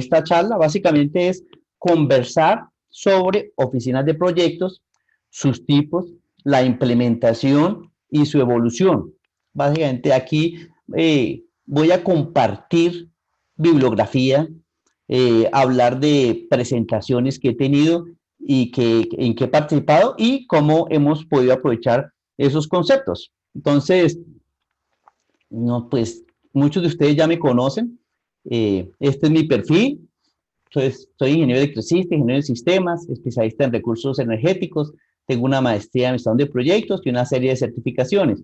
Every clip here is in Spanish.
esta charla básicamente es conversar sobre oficinas de proyectos, sus tipos, la implementación y su evolución. Básicamente aquí voy a compartir bibliografía, hablar de presentaciones que he tenido y en que he participado y cómo hemos podido aprovechar esos conceptos. Entonces, no, pues muchos de ustedes ya me conocen. Este es mi perfil. Entonces, soy ingeniero electricista, ingeniero de sistemas, especialista en recursos energéticos. Tengo una maestría en administración de proyectos y una serie de certificaciones.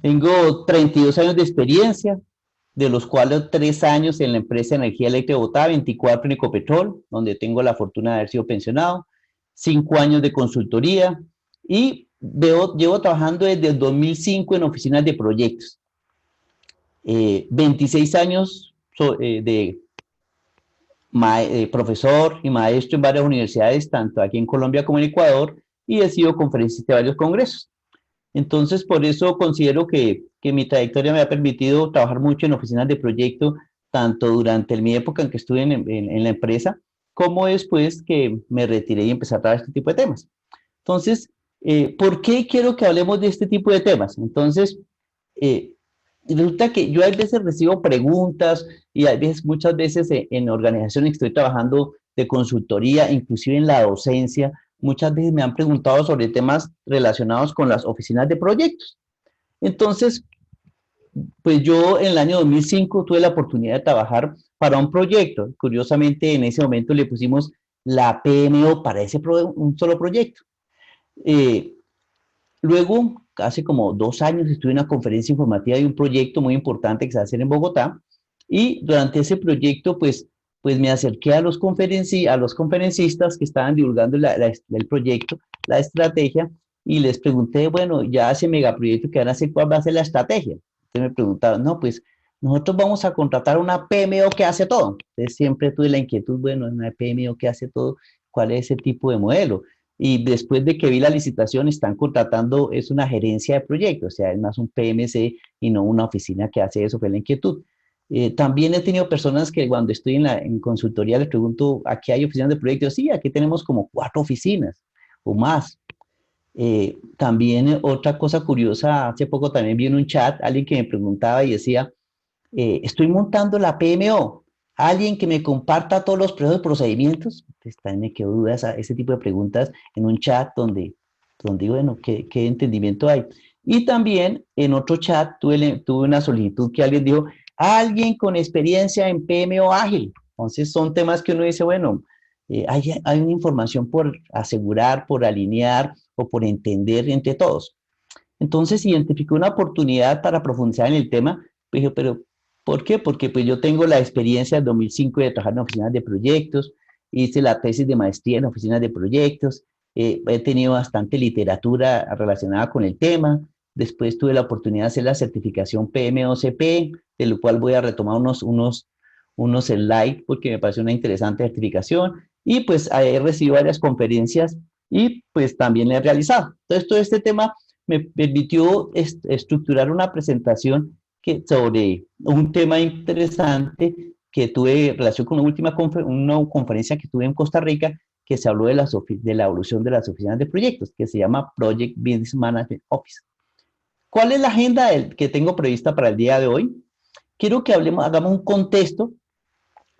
Tengo 32 años de experiencia, de los cuales 3 años en la empresa de energía eléctrica de Bogotá, 24 en Ecopetrol, donde tengo la fortuna de haber sido pensionado, 5 años de consultoría y llevo trabajando desde el 2005 en oficinas de proyectos. 26 años de profesor y maestro en varias universidades, tanto aquí en Colombia como en Ecuador, y he sido conferencista de varios congresos. Entonces, por eso considero que mi trayectoria me ha permitido trabajar mucho en oficinas de proyecto, tanto durante mi época en que estuve en la empresa, como después que me retiré y empecé a trabajar este tipo de temas. Entonces, ¿por qué quiero que hablemos de este tipo de temas? Entonces, resulta que yo a veces recibo preguntas y a veces, muchas veces en organizaciones que estoy trabajando de consultoría, inclusive en la docencia, muchas veces me han preguntado sobre temas relacionados con las oficinas de proyectos. Entonces, pues yo en el año 2005 tuve la oportunidad de trabajar para un proyecto. Curiosamente, en ese momento le pusimos la PMO para un solo proyecto. Eh, Luego, hace como 2 años, estuve en una conferencia informativa de un proyecto muy importante que se va a hacer en Bogotá. Y durante ese proyecto, pues me acerqué a los conferencistas que estaban divulgando el proyecto, la estrategia, y les pregunté, bueno, ya ese megaproyecto que van a hacer, ¿cuál va a ser la estrategia? Entonces me preguntaron, no, pues nosotros vamos a contratar una PMO que hace todo. Entonces siempre tuve la inquietud, bueno, una PMO que hace todo, ¿cuál es ese tipo de modelo? Y después de que vi la licitación, están contratando, es una gerencia de proyectos, o sea, es más un PMC y no una oficina que hace eso, fue la inquietud. También he tenido personas que cuando estoy en consultoría les pregunto, ¿aquí hay oficinas de proyectos? Sí, aquí tenemos como 4 oficinas o más. También otra cosa curiosa, hace poco también vi en un chat alguien que me preguntaba y decía, estoy montando la PMO, alguien que me comparta todos los procesos y procedimientos. Pues también me quedó duda ese tipo de preguntas en un chat donde bueno, ¿qué entendimiento hay? Y también en otro chat tuve una solicitud que alguien dijo, alguien con experiencia en PMO ágil. Entonces son temas que uno dice, bueno, hay una información por asegurar, por alinear o por entender entre todos. Entonces identificé una oportunidad para profundizar en el tema. Dije, pero ¿por qué? Porque pues yo tengo la experiencia del 2005 de trabajar en oficinas de proyectos, hice la tesis de maestría en oficinas de proyectos, he tenido bastante literatura relacionada con el tema. Después tuve la oportunidad de hacer la certificación PMOCP, de lo cual voy a retomar unos slides porque me pareció una interesante certificación. Y pues he recibido varias conferencias y pues también he realizado. Entonces todo este tema me permitió estructurar una presentación sobre un tema interesante que tuve en relación con una conferencia que tuve en Costa Rica que se habló de la evolución de las oficinas de proyectos, que se llama Project Business Management Office. ¿Cuál es la agenda que tengo prevista para el día de hoy? Quiero que hagamos un contexto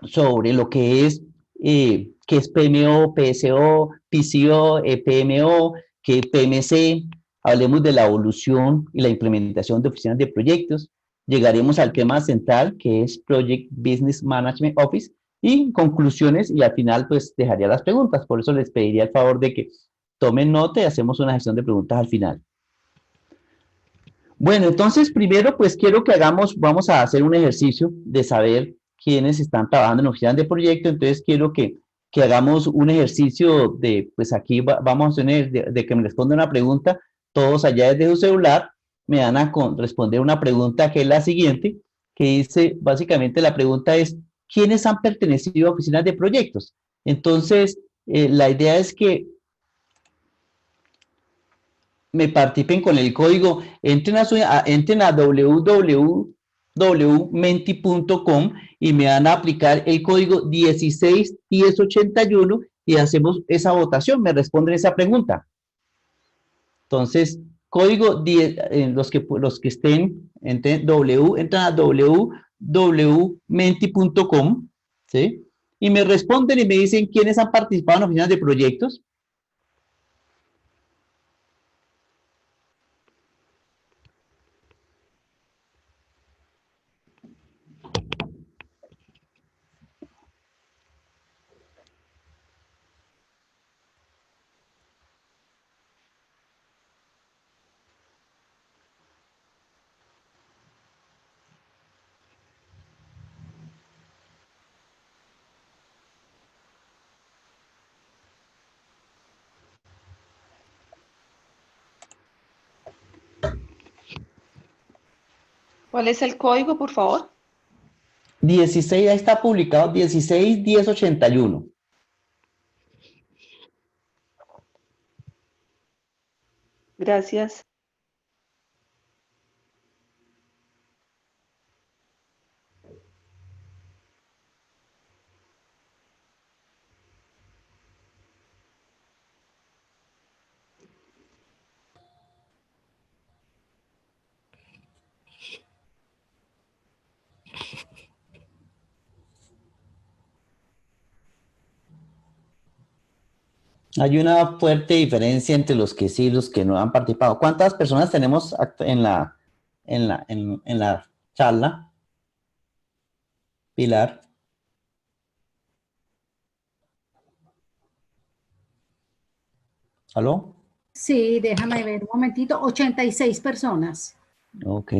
sobre lo qué es PMO, PSO, PCO, PMO, qué es PMC, hablemos de la evolución y la implementación de oficinas de proyectos, llegaremos al tema central que es Project Business Management Office y conclusiones y al final pues dejaría las preguntas, por eso les pediría el favor de que tomen nota y hacemos una sesión de preguntas al final. Bueno, entonces primero pues quiero que vamos a hacer un ejercicio de saber quiénes están trabajando en oficinas de proyecto, entonces quiero que hagamos un ejercicio de, pues aquí vamos a tener de que me responda una pregunta, todos allá desde su celular me van a responder una pregunta que es la siguiente, que dice, básicamente la pregunta es, ¿quiénes han pertenecido a oficinas de proyectos? Entonces, la idea es que me participen con el código, entren a www.menti.com y me van a aplicar el código 161081 y hacemos esa votación, me responden esa pregunta. Entonces, código 10, los que estén, entran a www.menti.com, ¿sí? Y me responden y me dicen quiénes han participado en oficinas de proyectos. ¿Cuál es el código, por favor? 16, ahí está publicado, 161081. Gracias. Hay una fuerte diferencia entre los que sí y los que no han participado. ¿Cuántas personas tenemos en la charla, Pilar? ¿Aló? Sí, déjame ver un momentito. 86 personas. Ok.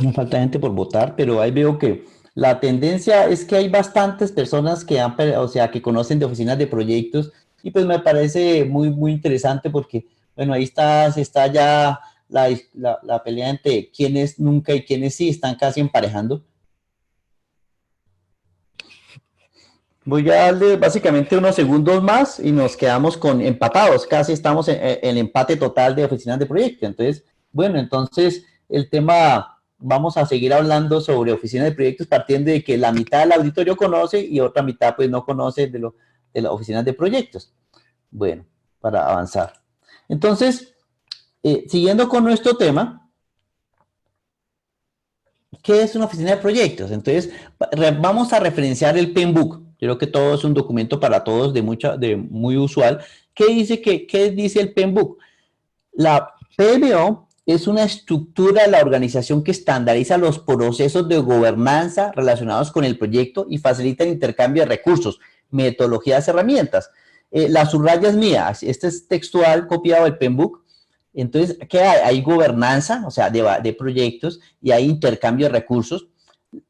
No falta gente por votar, pero ahí veo que la tendencia es que hay bastantes personas que o sea, que conocen de oficinas de proyectos y pues me parece muy interesante porque, bueno, ahí está ya la pelea entre quiénes nunca y quiénes sí, están casi emparejando. Voy a darle básicamente unos segundos más y nos quedamos con empatados, casi estamos en empate total de oficinas de proyecto. Entonces, bueno, entonces el tema, vamos a seguir hablando sobre oficinas de proyectos partiendo de que la mitad del auditorio conoce y otra mitad pues no conoce de las oficinas de proyectos. Bueno, para avanzar. Entonces, siguiendo con nuestro tema, ¿qué es una oficina de proyectos? Entonces, vamos a referenciar el PMBOK. Yo creo que todo es un documento para todos de muy usual. ¿Qué dice el PMBOK? La PMO es una estructura de la organización que estandariza los procesos de gobernanza relacionados con el proyecto y facilita el intercambio de recursos, metodologías, herramientas. La subraya es mía, este es textual copiado del PMBOK. Entonces, ¿qué hay? Hay gobernanza, o sea, de proyectos y hay intercambio de recursos.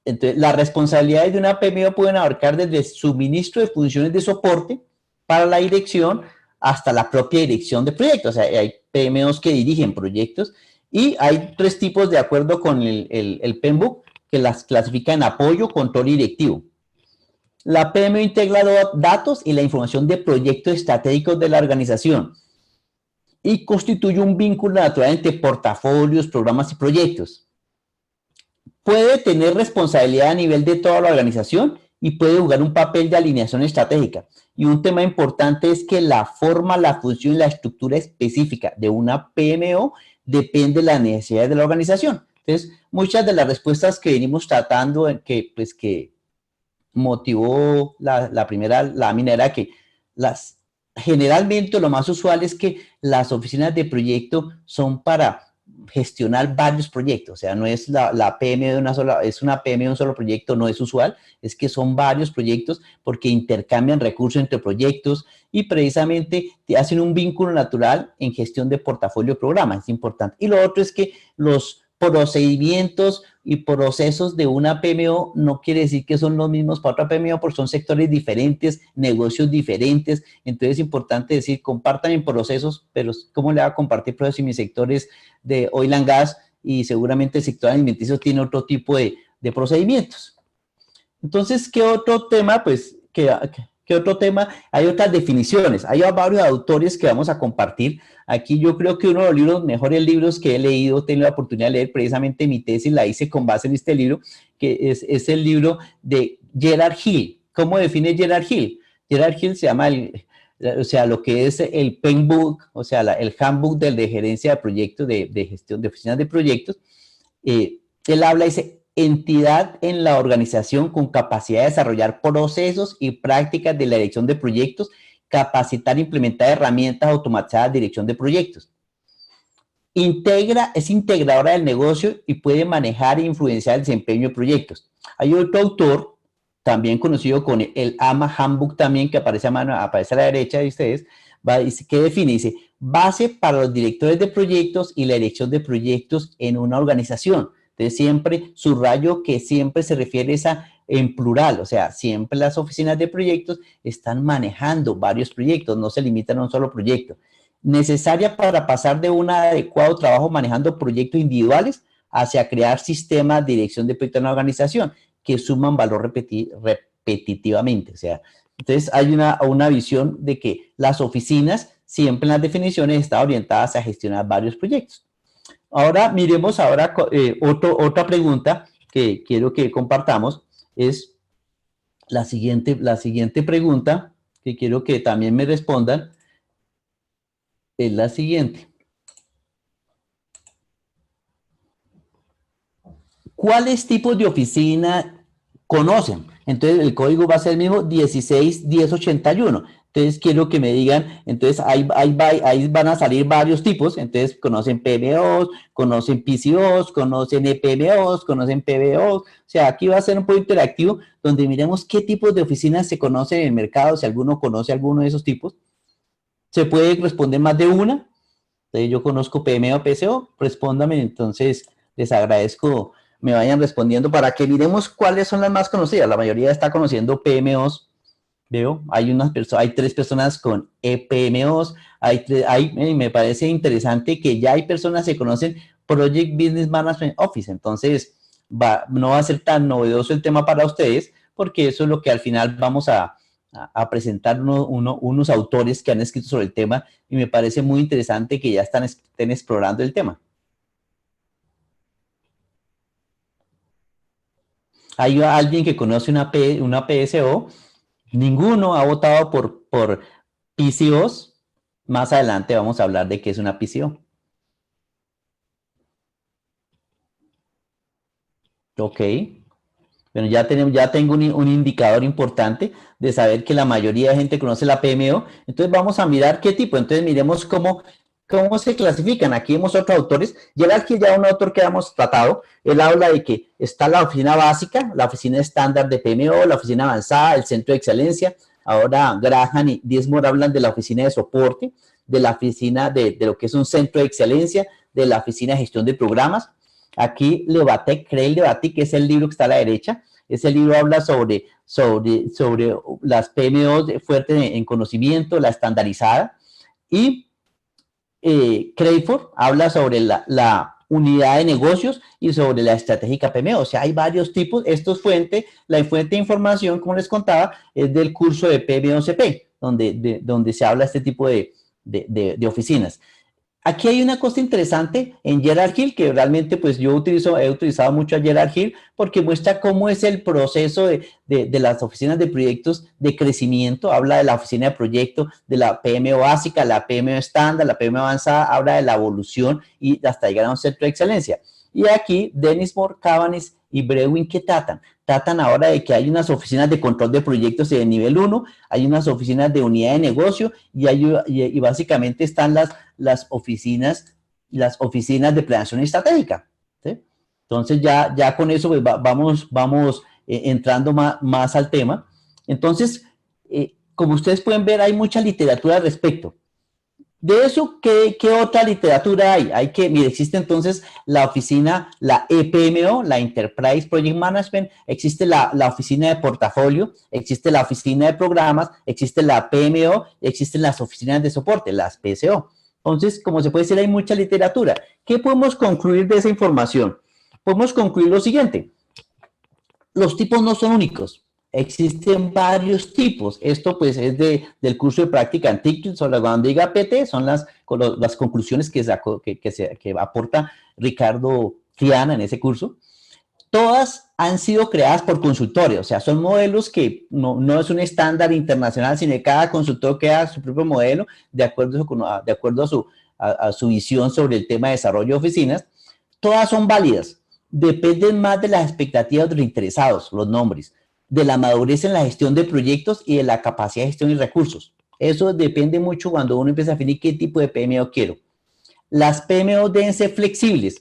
Entonces, las responsabilidades de una PMO pueden abarcar desde suministro de funciones de soporte para la dirección hasta la propia dirección de proyectos. O sea, hay PMOs que dirigen proyectos y hay tres tipos de acuerdo con el PMBOK que las clasifica en apoyo, control y directivo. La PMO integra datos y la información de proyectos estratégicos de la organización y constituye un vínculo natural entre portafolios, programas y proyectos. Puede tener responsabilidad a nivel de toda la organización y puede jugar un papel de alineación estratégica. Y un tema importante es que la forma, la función y la estructura específica de una PMO depende de las necesidades de la organización. Entonces, muchas de las respuestas que venimos tratando, que motivó la primera lámina era que generalmente lo más usual es que las oficinas de proyecto son para gestionar varios proyectos, o sea, no es la PM de una sola, es una PM de un solo proyecto, no es usual, es que son varios proyectos porque intercambian recursos entre proyectos y precisamente te hacen un vínculo natural en gestión de portafolio de programa, es importante. Y lo otro es que los procedimientos y procesos de una PMO no quiere decir que son los mismos para otra PMO porque son sectores diferentes, negocios diferentes, entonces es importante decir, compartan en procesos, pero ¿cómo le va a compartir procesos si mi sector es de oil and gas y seguramente el sector alimenticio tiene otro tipo de procedimientos? Entonces, ¿qué otro tema? Pues que ¿Qué otro tema? Hay otras definiciones. Hay varios autores que vamos a compartir. Aquí yo creo que uno de los libros, mejores libros que he leído, he tenido la oportunidad de leer, precisamente mi tesis la hice con base en este libro, que es el libro de Gerard Hill. ¿Cómo define Gerard Hill? Gerard Hill se llama lo que es el PMBOK, o sea, el handbook de gerencia de proyectos, de gestión de oficinas de proyectos. Él habla, dice, entidad en la organización con capacidad de desarrollar procesos y prácticas de la dirección de proyectos, capacitar e implementar herramientas automatizadas de dirección de proyectos. Es integradora del negocio y puede manejar e influenciar el desempeño de proyectos. Hay otro autor, también conocido con el AMA Handbook también, que aparece a la derecha de ustedes, que define, dice, base para los directores de proyectos y la dirección de proyectos en una organización. Entonces, siempre subrayo que siempre se refiere en plural, o sea, siempre las oficinas de proyectos están manejando varios proyectos, no se limitan a un solo proyecto. Necesaria para pasar de un adecuado trabajo manejando proyectos individuales hacia crear sistemas de dirección de proyectos en la organización que suman valor repetitivamente. O sea, entonces hay una visión de que las oficinas siempre en las definiciones están orientadas a gestionar varios proyectos. Ahora miremos otra pregunta que quiero que compartamos, es la siguiente pregunta que quiero que también me respondan, es la siguiente. ¿Cuáles tipos de oficina conocen? Entonces el código va a ser el mismo 161081. Entonces quiero que me digan, entonces ahí van a salir varios tipos. Entonces conocen PMOs, conocen PCOs, conocen EPMOs, conocen PBOs. O sea, aquí va a ser un poco interactivo donde miremos qué tipos de oficinas se conocen en el mercado, si alguno conoce alguno de esos tipos. Se puede responder más de una. Entonces yo conozco PMO, PCO, respóndame. Entonces les agradezco me vayan respondiendo para que miremos cuáles son las más conocidas. La mayoría está conociendo PMOs. Veo, hay 3 personas con EPMOs, me parece interesante que ya hay personas que conocen Project Business Management Office, entonces no va a ser tan novedoso el tema para ustedes, porque eso es lo que al final vamos a presentar unos autores que han escrito sobre el tema, y me parece muy interesante que ya estén explorando el tema. ¿Hay alguien que conoce una PSO? Ninguno ha votado por PCOs. Más adelante vamos a hablar de qué es una PCO. Ok. Bueno, ya tengo un indicador importante de saber que la mayoría de gente conoce la PMO. Entonces vamos a mirar qué tipo. Entonces miremos cómo se clasifican. Aquí vemos otros autores. Gerard Hill, ya un autor que hemos tratado, él habla de que está la oficina básica, la oficina estándar de PMO, la oficina avanzada, el centro de excelencia. Ahora Graham y Diezmore hablan de la oficina de soporte, de la oficina de lo que es un centro de excelencia, de la oficina de gestión de programas. Aquí Creil Levatic, que es el libro que está a la derecha. Ese libro habla sobre las PMO fuertes en conocimiento, la estandarizada. Y Crayford habla sobre la unidad de negocios y sobre la estratégica PMO. O sea, hay varios tipos. Esto es la fuente de información, como les contaba, es del curso de PMOCP, donde se habla de este tipo de oficinas. Aquí hay una cosa interesante en Gerard Hill, que realmente pues he utilizado mucho a Gerard Hill porque muestra cómo es el proceso de las oficinas de proyectos de crecimiento. Habla de la oficina de proyecto, de la PMO básica, la PMO estándar, la PMO avanzada, habla de la evolución y hasta llegar a un centro de excelencia. Y aquí Dennismore, Cabanis y Brewin, ¿qué tratan? Tratan ahora de que hay unas oficinas de control de proyectos de nivel 1, hay unas oficinas de unidad de negocio y básicamente están las oficinas de planeación estratégica, ¿sí? Entonces ya con eso pues vamos entrando más al tema. Entonces, como ustedes pueden ver, hay mucha literatura al respecto. De eso, ¿qué otra literatura hay? Mire, existe entonces la oficina, la EPMO, la Enterprise Project Management, existe la oficina de portafolio, existe la oficina de programas, existe la PMO, existen las oficinas de soporte, las PSO. Entonces, como se puede decir, hay mucha literatura. ¿Qué podemos concluir de esa información? Podemos concluir lo siguiente. Los tipos no son únicos. existen varios tipos. Esto pues es del curso de práctica en TIC, cuando diga PT, son las conclusiones que aporta Ricardo Triana en ese curso. Todas han sido creadas por consultores, o sea, son modelos que no es un estándar internacional, sino que cada consultor crea su propio modelo de acuerdo a su visión sobre el tema de desarrollo de oficinas. Todas son válidas, dependen más de las expectativas de los interesados, los nombres, de la madurez en la gestión de proyectos y de la capacidad de gestión y recursos. Eso depende mucho cuando uno empieza a definir qué tipo de PMO quiero. Las PMO deben ser flexibles,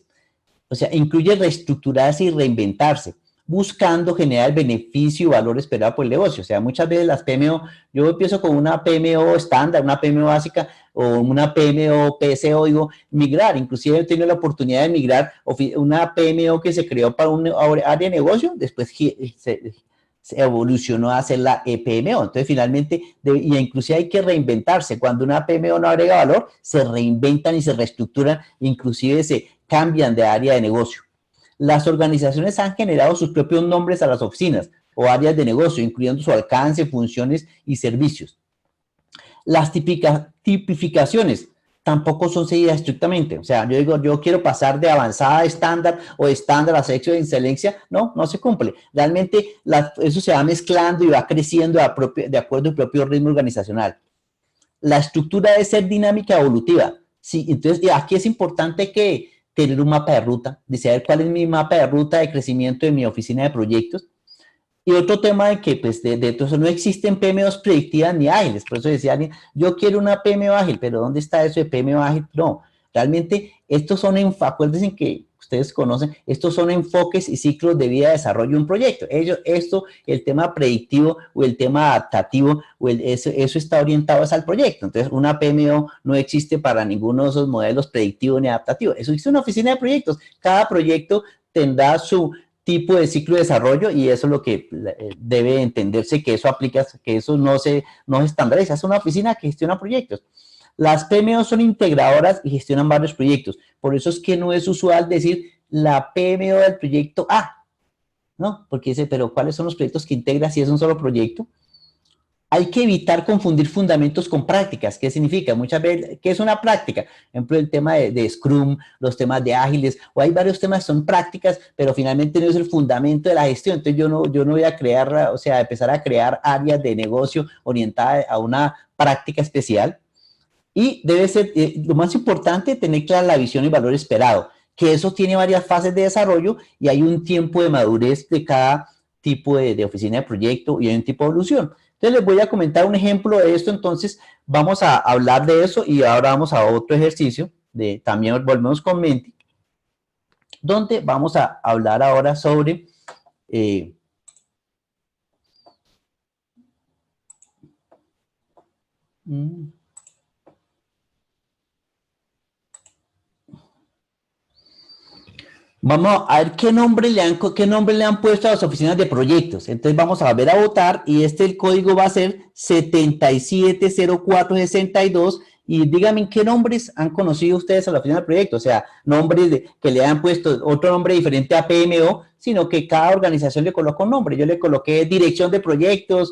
o sea, incluye reestructurarse y reinventarse, buscando generar el beneficio y valor esperado por el negocio. O sea, muchas veces las PMO, yo empiezo con una PMO estándar, una PMO básica o una PMO PSO, digo, migrar. Inclusive he tenido la oportunidad de migrar una PMO que se creó para un área de negocio, después se evolucionó a hacer la PMO. Entonces, finalmente, y inclusive hay que reinventarse. Cuando una PMO no agrega valor, se reinventan y se reestructuran, inclusive se cambian de área de negocio. Las organizaciones han generado sus propios nombres a las oficinas o áreas de negocio, incluyendo su alcance, funciones y servicios. Las tipificaciones tampoco son seguidas estrictamente. O sea, yo digo, yo quiero pasar de avanzada a estándar o estándar a sexo de excelencia. No se cumple. Realmente eso se va mezclando y va creciendo de acuerdo al propio ritmo organizacional. La estructura debe ser dinámica evolutiva. Sí, entonces, aquí es importante tener un mapa de ruta, de saber cuál es mi mapa de ruta de crecimiento de mi oficina de proyectos. Y otro tema de que, pues, de eso no existen PMOs predictivas ni ágiles. Por eso decía alguien, yo quiero una PMO ágil, pero ¿dónde está eso de PMO ágil? No, realmente estos son, acuérdense que ustedes conocen, estos son enfoques y ciclos de vida de desarrollo de un proyecto. El tema predictivo o el tema adaptativo, eso está orientado al proyecto. Entonces, una PMO no existe para ninguno de esos modelos predictivo ni adaptativo. Eso existe una oficina de proyectos. Cada proyecto tendrá su tipo de ciclo de desarrollo y eso es lo que debe entenderse, que eso aplica, que eso no se estandariza. Es una oficina que gestiona proyectos. Las PMO son integradoras y gestionan varios proyectos. Por eso es que no es usual decir la PMO del proyecto A, ¿no? Porque dice, pero ¿cuáles son los proyectos que integra si es un solo proyecto? Hay que evitar confundir fundamentos con prácticas. ¿Qué significa? Muchas veces, ¿qué es una práctica? Por ejemplo, el tema de Scrum, los temas de ágiles, o hay varios temas que son prácticas, pero finalmente no es el fundamento de la gestión. Entonces, yo no voy a crear, o sea, empezar a crear áreas de negocio orientadas a una práctica especial. Y debe ser, lo más importante, tener clara la visión y valor esperado, que eso tiene varias fases de desarrollo y hay un tiempo de madurez de cada tipo de oficina de proyecto y hay un tipo de evolución. Entonces, les voy a comentar un ejemplo de esto. Entonces, vamos a hablar de eso y ahora vamos a otro ejercicio. También volvemos con Menti, donde vamos a hablar ahora sobre vamos a ver qué nombre le han puesto a las oficinas de proyectos. Entonces vamos a volver a votar y el código va a ser 770462 y díganme qué nombres han conocido ustedes a la oficina de proyectos. O sea, nombres que le han puesto otro nombre diferente a PMO, sino que cada organización le coloca un nombre. Yo le coloqué dirección de proyectos,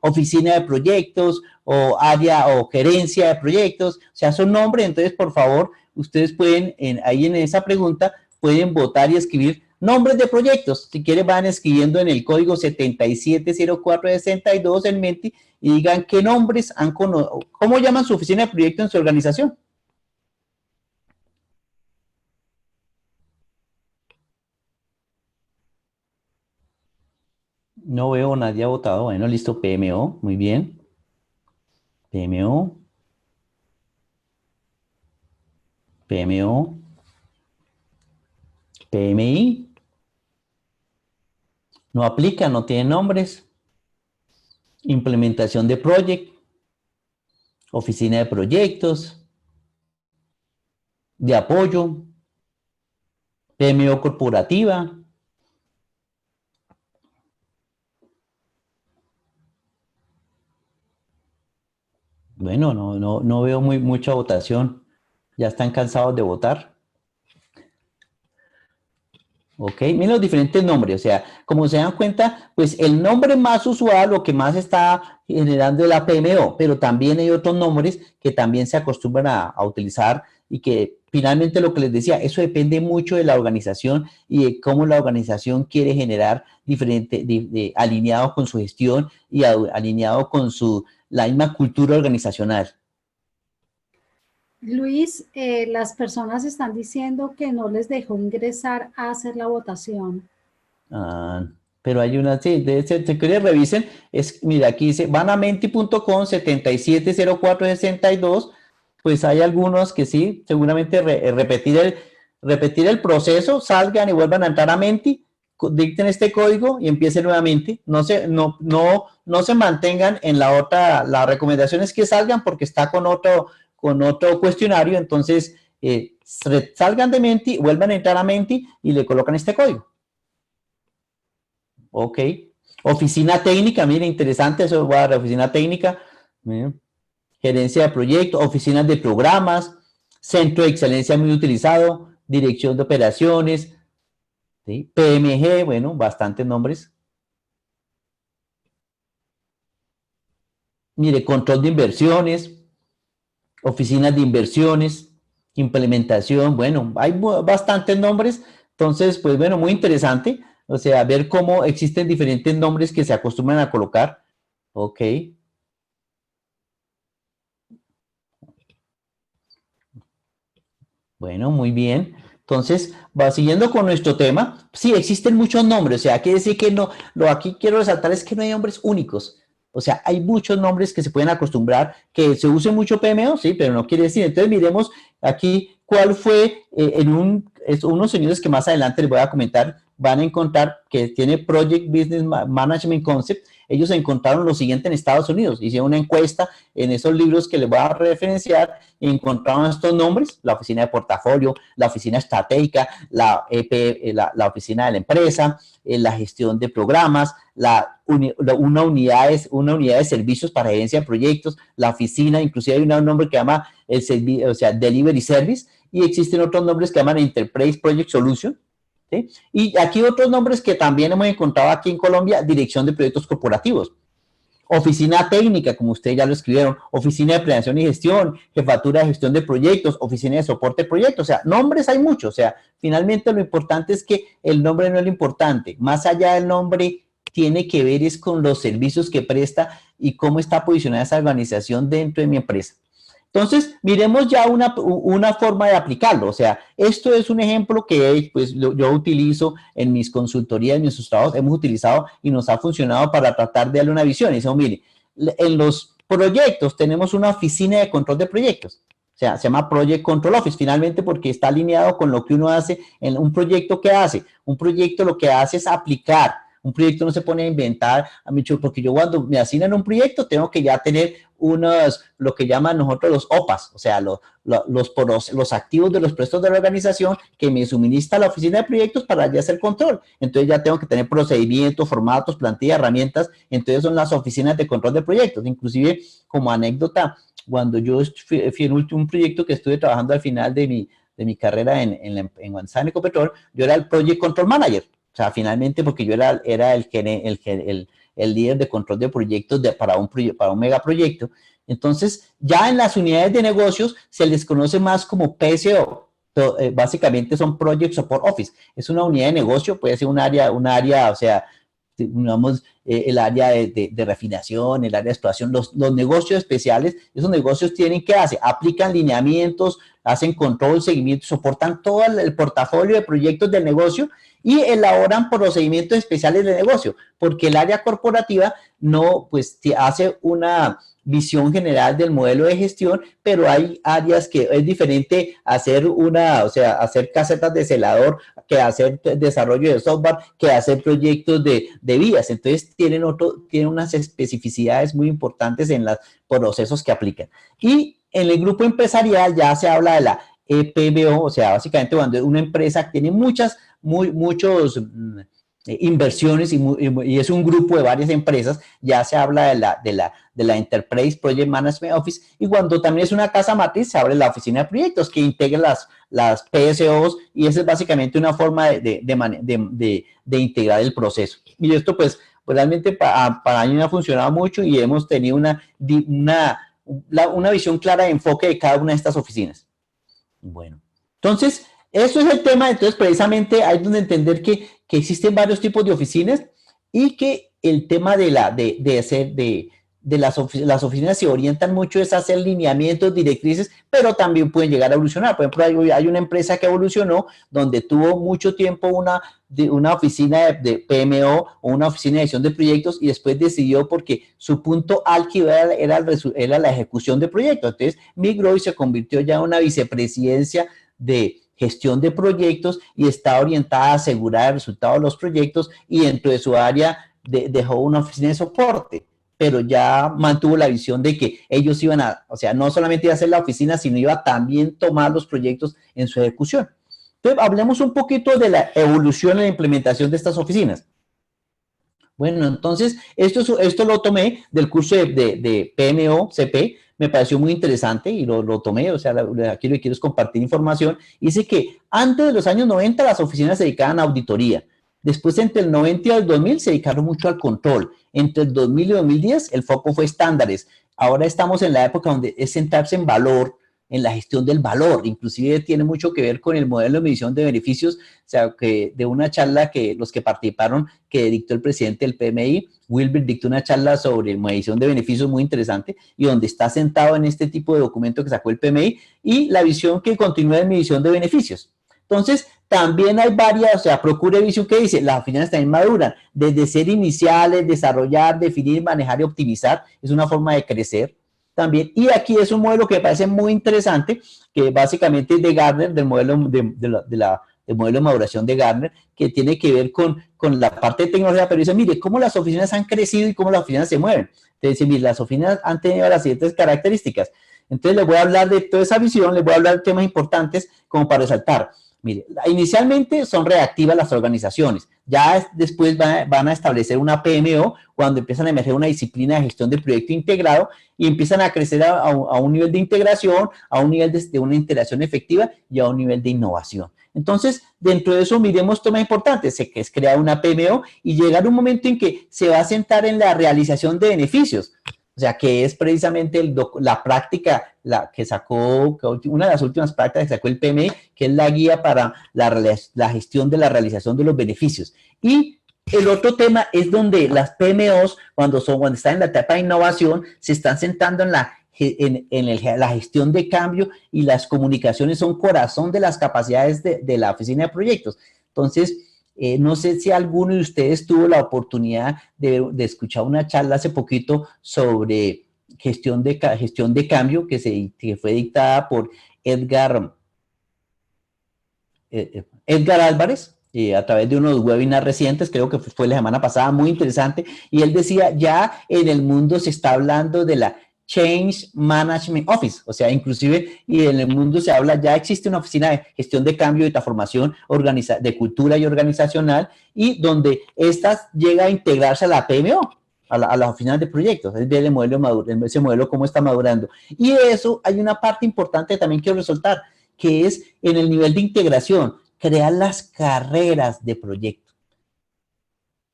oficina de proyectos o área o gerencia de proyectos. O sea, son nombres. Entonces, por favor, ustedes pueden ahí en esa pregunta pueden votar y escribir nombres de proyectos. Si quieren, van escribiendo en el código 770462 en Menti y digan qué nombres han conocido, cómo llaman su oficina de proyecto en su organización. No veo nadie ha votado. Bueno, listo, PMO, muy bien. PMO. PMO. PMI. No aplica, no tiene nombres. Implementación de project. Oficina de proyectos. De apoyo. PMO corporativa. Bueno, no veo mucha votación. Ya están cansados de votar. ¿Ok? Miren los diferentes nombres, o sea, como se dan cuenta, pues el nombre más usual, lo que más está generando es la PMO, pero también hay otros nombres que también se acostumbran a utilizar y que finalmente lo que les decía, eso depende mucho de la organización y de cómo la organización quiere generar diferente, alineado con su gestión y alineado con la misma cultura organizacional. Luis, las personas están diciendo que no les dejó ingresar a hacer la votación. Ah, pero hay una, sí, se que revisen, mira, aquí dice, van a menti.com 770462, pues hay algunos que sí, seguramente repetir el proceso, salgan y vuelvan a entrar a Menti, dicten este código y empiecen nuevamente, no se mantengan en la otra, la recomendación es que salgan porque está con otro cuestionario, entonces salgan de Menti, vuelvan a entrar a Menti y le colocan este código. Ok. Oficina técnica, mire, interesante, eso va a la oficina técnica. Miren. Gerencia de proyectos, oficinas de programas, centro de excelencia muy utilizado, dirección de operaciones, ¿sí? PMG, bueno, bastantes nombres. Mire, control de inversiones, oficinas de inversiones, implementación, bueno, hay bastantes nombres, entonces, pues bueno, muy interesante, o sea, ver cómo existen diferentes nombres que se acostumbran a colocar, ok. Bueno, muy bien. Entonces, va siguiendo con nuestro tema. Sí, existen muchos nombres, o sea, quiere decir que no, lo aquí quiero resaltar es que no hay nombres únicos. O sea, hay muchos nombres que se pueden acostumbrar, que se use mucho PMO, sí, pero no quiere decir. Entonces, miremos aquí cuál fue unos señores que más adelante les voy a comentar, van a encontrar que tiene Project Business Management Concept. Ellos encontraron lo siguiente en Estados Unidos, hicieron una encuesta en esos libros que les voy a referenciar y encontraron estos nombres, la oficina de portafolio, la oficina estratégica, la oficina de la empresa, la gestión de programas, una unidad de servicios para gerencia de proyectos, la oficina, inclusive hay un nombre que llama el servicio, o sea, Delivery Service, y existen otros nombres que llaman Enterprise Project Solution, ¿sí? Y aquí otros nombres que también hemos encontrado aquí en Colombia, Dirección de Proyectos Corporativos. Oficina técnica, como ustedes ya lo escribieron, oficina de planeación y gestión, jefatura de gestión de proyectos, oficina de soporte de proyectos, o sea, nombres hay muchos, o sea, finalmente lo importante es que el nombre no es lo importante, más allá del nombre tiene que ver es con los servicios que presta y cómo está posicionada esa organización dentro de mi empresa. Entonces, miremos ya una forma de aplicarlo. O sea, esto es un ejemplo que pues, yo utilizo en mis consultorías, en mis trabajos, hemos utilizado y nos ha funcionado para tratar de darle una visión. Y decimos, mire, en los proyectos tenemos una oficina de control de proyectos. O sea, se llama Project Control Office, finalmente porque está alineado con lo que uno hace en un proyecto que hace. Un proyecto lo que hace es aplicar. Un proyecto no se pone a inventar, porque yo cuando me asignan un proyecto tengo que ya tener lo que llaman nosotros los OPAs, o sea, los activos de los puestos de la organización que me suministra la oficina de proyectos para ya hacer control. Entonces ya tengo que tener procedimientos, formatos, plantillas, herramientas. Entonces son las oficinas de control de proyectos. Inclusive, como anécdota, cuando yo fui en un proyecto que estuve trabajando al final de mi carrera en Guanzán Ecopetrol, yo era el Project Control Manager. O sea, finalmente, porque yo era el líder de control de proyectos para un megaproyecto. Entonces, ya en las unidades de negocios se les conoce más como PSO. Básicamente son Project Support Office. Es una unidad de negocio, puede ser un área, o sea, digamos, el área de refinación, el área de exploración, los negocios especiales, esos negocios tienen que hacer, aplican lineamientos, hacen control, seguimiento, soportan todo el portafolio de proyectos del negocio y elaboran procedimientos especiales de negocio, porque el área corporativa no, pues, hace una visión general del modelo de gestión, pero hay áreas que es diferente hacer hacer casetas de celador, que hacer desarrollo de software, que hacer proyectos de vías. Entonces, tienen unas especificidades muy importantes en los procesos que aplican. Y en el grupo empresarial ya se habla de la EPBO, o sea, básicamente cuando una empresa tiene muchos inversiones y es un grupo de varias empresas. Ya se habla de la Enterprise Project Management Office, y cuando también es una casa matriz se abre la oficina de proyectos que integra las PSOs, y esa es básicamente una forma de integrar el proceso. Y esto pues realmente para mí me ha funcionado mucho, y hemos tenido una visión clara de enfoque de cada una de estas oficinas. Bueno, entonces, eso es el tema. Entonces, precisamente hay donde entender que existen varios tipos de oficinas, y que el tema de las oficinas se orientan mucho es hacer lineamientos, directrices, pero también pueden llegar a evolucionar. Por ejemplo, hay una empresa que evolucionó donde tuvo mucho tiempo una oficina de PMO o una oficina de gestión de proyectos, y después decidió, porque su punto álgido era la ejecución de proyectos. Entonces migró y se convirtió ya en una vicepresidencia de gestión de proyectos, y está orientada a asegurar el resultado de los proyectos, y dentro de su área dejó una oficina de soporte, pero ya mantuvo la visión de que ellos iban o sea, no solamente iba a hacer la oficina, sino iba a también tomar los proyectos en su ejecución. Entonces, hablemos un poquito de la evolución y la implementación de estas oficinas. Bueno, entonces, esto lo tomé del curso de PMO-CP, me pareció muy interesante y lo tomé. O sea, aquí lo que quiero es compartir información. Dice que antes de los años 90 las oficinas se dedicaban a auditoría. Después, entre el 90 y el 2000, se dedicaron mucho al control. Entre el 2000 y 2010, el foco fue estándares. Ahora estamos en la época donde es centrarse en valor, en la gestión del valor. Inclusive tiene mucho que ver con el modelo de medición de beneficios. O sea, que de una charla que los que participaron, que dictó el presidente del PMI, Wilber, dictó una charla sobre medición de beneficios muy interesante, y donde está sentado en este tipo de documento que sacó el PMI, y la visión que continúa de medición de beneficios. Entonces, también hay varias, o sea, Procure Visión, que dice, las oficinas también maduran, desde ser iniciales, desarrollar, definir, manejar y optimizar, es una forma de crecer también. Y aquí es un modelo que me parece muy interesante, que básicamente es de Gartner, del modelo del modelo de maduración de Gartner, que tiene que ver con la parte de tecnología, pero dice, mire, cómo las oficinas han crecido y cómo las oficinas se mueven. Entonces, dice, mire, las oficinas han tenido las siguientes características. Entonces, les voy a hablar de toda esa visión, les voy a hablar de temas importantes como para resaltar. Mire, inicialmente son reactivas las organizaciones, ya después van a establecer una PMO cuando empiezan a emerger una disciplina de gestión de proyecto integrado, y empiezan a crecer a un nivel de integración, a un nivel de una integración efectiva y a un nivel de innovación. Entonces, dentro de eso miremos temas importantes, que es crear una PMO y llegar a un momento en que se va a sentar en la realización de beneficios. O sea, que es precisamente la práctica que sacó, una de las últimas prácticas que sacó el PMI, que es la guía para la gestión de la realización de los beneficios. Y el otro tema es donde las PMOs, cuando están en la etapa de innovación, se están sentando en la gestión de cambio, y las comunicaciones son corazón de las capacidades de la oficina de proyectos. Entonces, no sé si alguno de ustedes tuvo la oportunidad de escuchar una charla hace poquito sobre gestión de cambio que fue dictada por Edgar Álvarez, a través de unos webinars recientes, creo que fue la semana pasada, muy interesante, y él decía, ya en el mundo se está hablando de la Change Management Office, o sea, inclusive, y en el mundo se habla, ya existe una oficina de gestión de cambio y transformación de cultura y organizacional, y donde estas llega a integrarse a la PMO, a las oficinas de proyectos, es ver ese modelo cómo está madurando. Y eso hay una parte importante que también quiero resaltar, que es en el nivel de integración, crear las carreras de proyecto.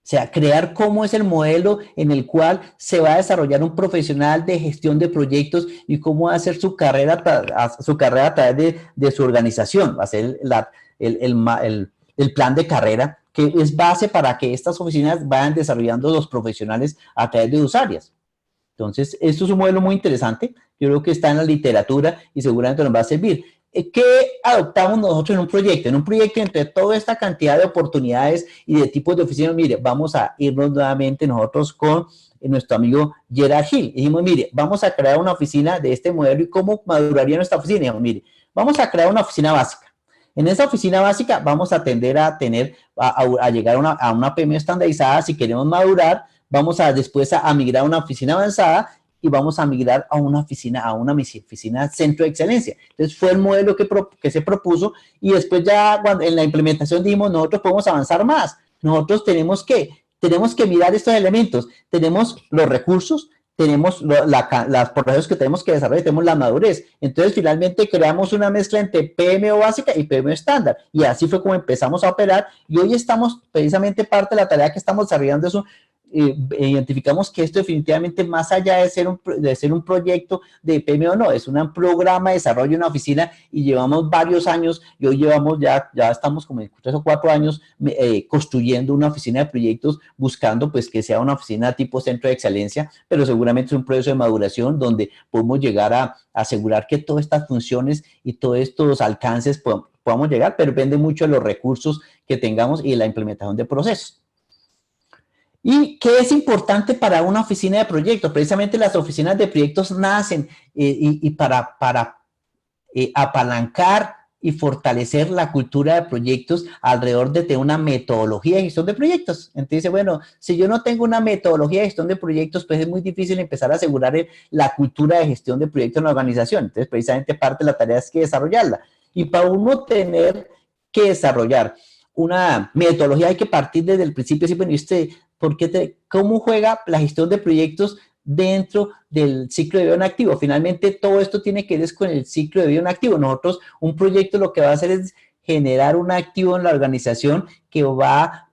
O sea, crear cómo es el modelo en el cual se va a desarrollar un profesional de gestión de proyectos, y cómo va a hacer su carrera a través de su organización. Va a ser el plan de carrera, que es base para que estas oficinas vayan desarrollando los profesionales a través de sus áreas. Entonces, esto es un modelo muy interesante. Yo creo que está en la literatura y seguramente nos va a servir. ¿Qué adoptamos nosotros en un proyecto? En un proyecto, entre toda esta cantidad de oportunidades y de tipos de oficinas, mire, vamos a irnos nuevamente nosotros con nuestro amigo Gerard Hill. Y dijimos, mire, vamos a crear una oficina de este modelo. ¿Y cómo maduraría nuestra oficina? Y dijimos, mire, vamos a crear una oficina básica. En esa oficina básica vamos a tender a llegar a una PMO estandarizada. Si queremos madurar, vamos después a migrar a una oficina avanzada, y vamos a migrar a una oficina centro de excelencia. Entonces, fue el modelo que se propuso, y después ya en la implementación dijimos, nosotros podemos avanzar más. nosotros tenemos que mirar estos elementos. Tenemos los recursos, tenemos los procesos que tenemos que desarrollar, tenemos la madurez. Entonces, finalmente creamos una mezcla entre PMO básica y PMO estándar. Y así fue como empezamos a operar. Y hoy estamos, precisamente parte de la tarea que estamos desarrollando es identificamos que esto definitivamente, más allá de ser un proyecto de PMO, no, es un programa de desarrollo en una oficina, y llevamos varios años, y hoy llevamos ya estamos como en 3 o 4 años construyendo una oficina de proyectos, buscando pues que sea una oficina tipo centro de excelencia, pero seguramente es un proceso de maduración donde podemos llegar a asegurar que todas estas funciones y todos estos alcances podamos llegar, pero depende mucho de los recursos que tengamos y de la implementación de procesos. ¿Y qué es importante para una oficina de proyectos? Precisamente las oficinas de proyectos nacen para apalancar y fortalecer la cultura de proyectos alrededor de tener una metodología de gestión de proyectos. Entonces, bueno, si yo no tengo una metodología de gestión de proyectos, pues es muy difícil empezar a asegurar la cultura de gestión de proyectos en la organización. Entonces, precisamente parte de la tarea es que desarrollarla. Y para uno tener que desarrollar una metodología, hay que partir desde el principio, decir, bueno, ¿cómo juega la gestión de proyectos dentro del ciclo de vida en activo? Finalmente, todo esto tiene que ver con el ciclo de vida en activo. Nosotros, un proyecto lo que va a hacer es generar un activo en la organización que va a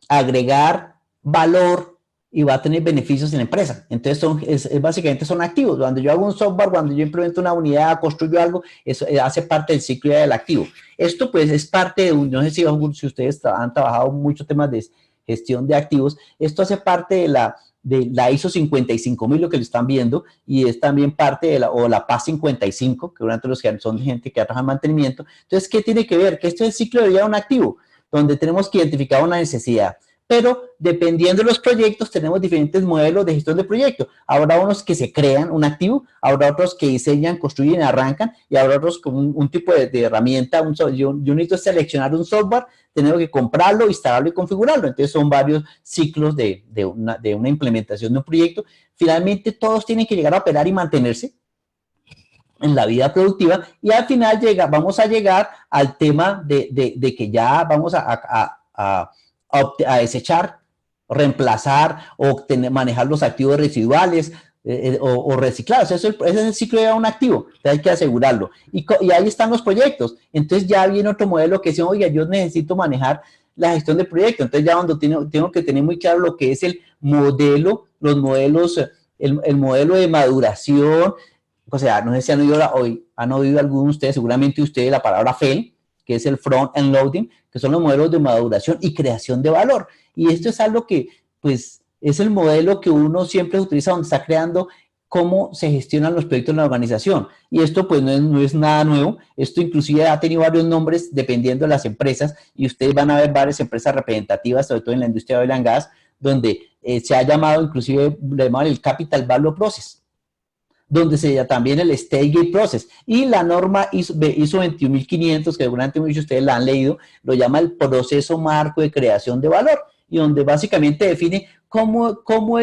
agregar valor y va a tener beneficios en la empresa. Entonces, básicamente son activos. Cuando yo hago un software, cuando yo implemento una unidad, construyo algo, eso hace parte del ciclo del activo. Esto, pues, es parte de no sé si ustedes han trabajado muchos temas de gestión de activos. Esto hace parte de la ISO 55000, lo que le están viendo, y es también parte de la PAS 55, que durante los que son gente que trabaja en mantenimiento. Entonces, ¿qué tiene que ver? Que esto es el ciclo de vida de un activo, donde tenemos que identificar una necesidad. Pero dependiendo de los proyectos, tenemos diferentes modelos de gestión de proyectos. Habrá unos que se crean un activo, habrá otros que diseñan, construyen, arrancan, y habrá otros con un tipo de herramienta. Yo necesito seleccionar un software, tengo que comprarlo, instalarlo y configurarlo. Entonces, son varios ciclos de una implementación de un proyecto. Finalmente, todos tienen que llegar a operar y mantenerse en la vida productiva, y al final vamos a llegar al tema de que ya vamos a desechar, reemplazar o manejar los activos residuales o reciclados. Ese es el ciclo de un activo, entonces hay que asegurarlo. Y ahí están los proyectos. Entonces ya viene otro modelo que dice, oiga, yo necesito manejar la gestión de proyectos. Entonces ya cuando tengo que tener muy claro lo que es el modelo, los modelos, el modelo de maduración. O sea, no sé si han oído algunos de ustedes, seguramente ustedes, la palabra FEL, que es el Front-End Loading, que son los modelos de maduración y creación de valor. Y esto es algo que, pues, es el modelo que uno siempre utiliza donde está creando cómo se gestionan los proyectos en la organización. Y esto, pues, no es nada nuevo. Esto inclusive ha tenido varios nombres dependiendo de las empresas, y ustedes van a ver varias empresas representativas, sobre todo en la industria de oil and gas, donde se ha llamado, inclusive, le llaman el Capital Value Process, donde se llama también el Stage Gate Process, y la norma ISO 21500, que seguramente muchos de ustedes la han leído, lo llama el proceso marco de creación de valor, y donde básicamente define cómo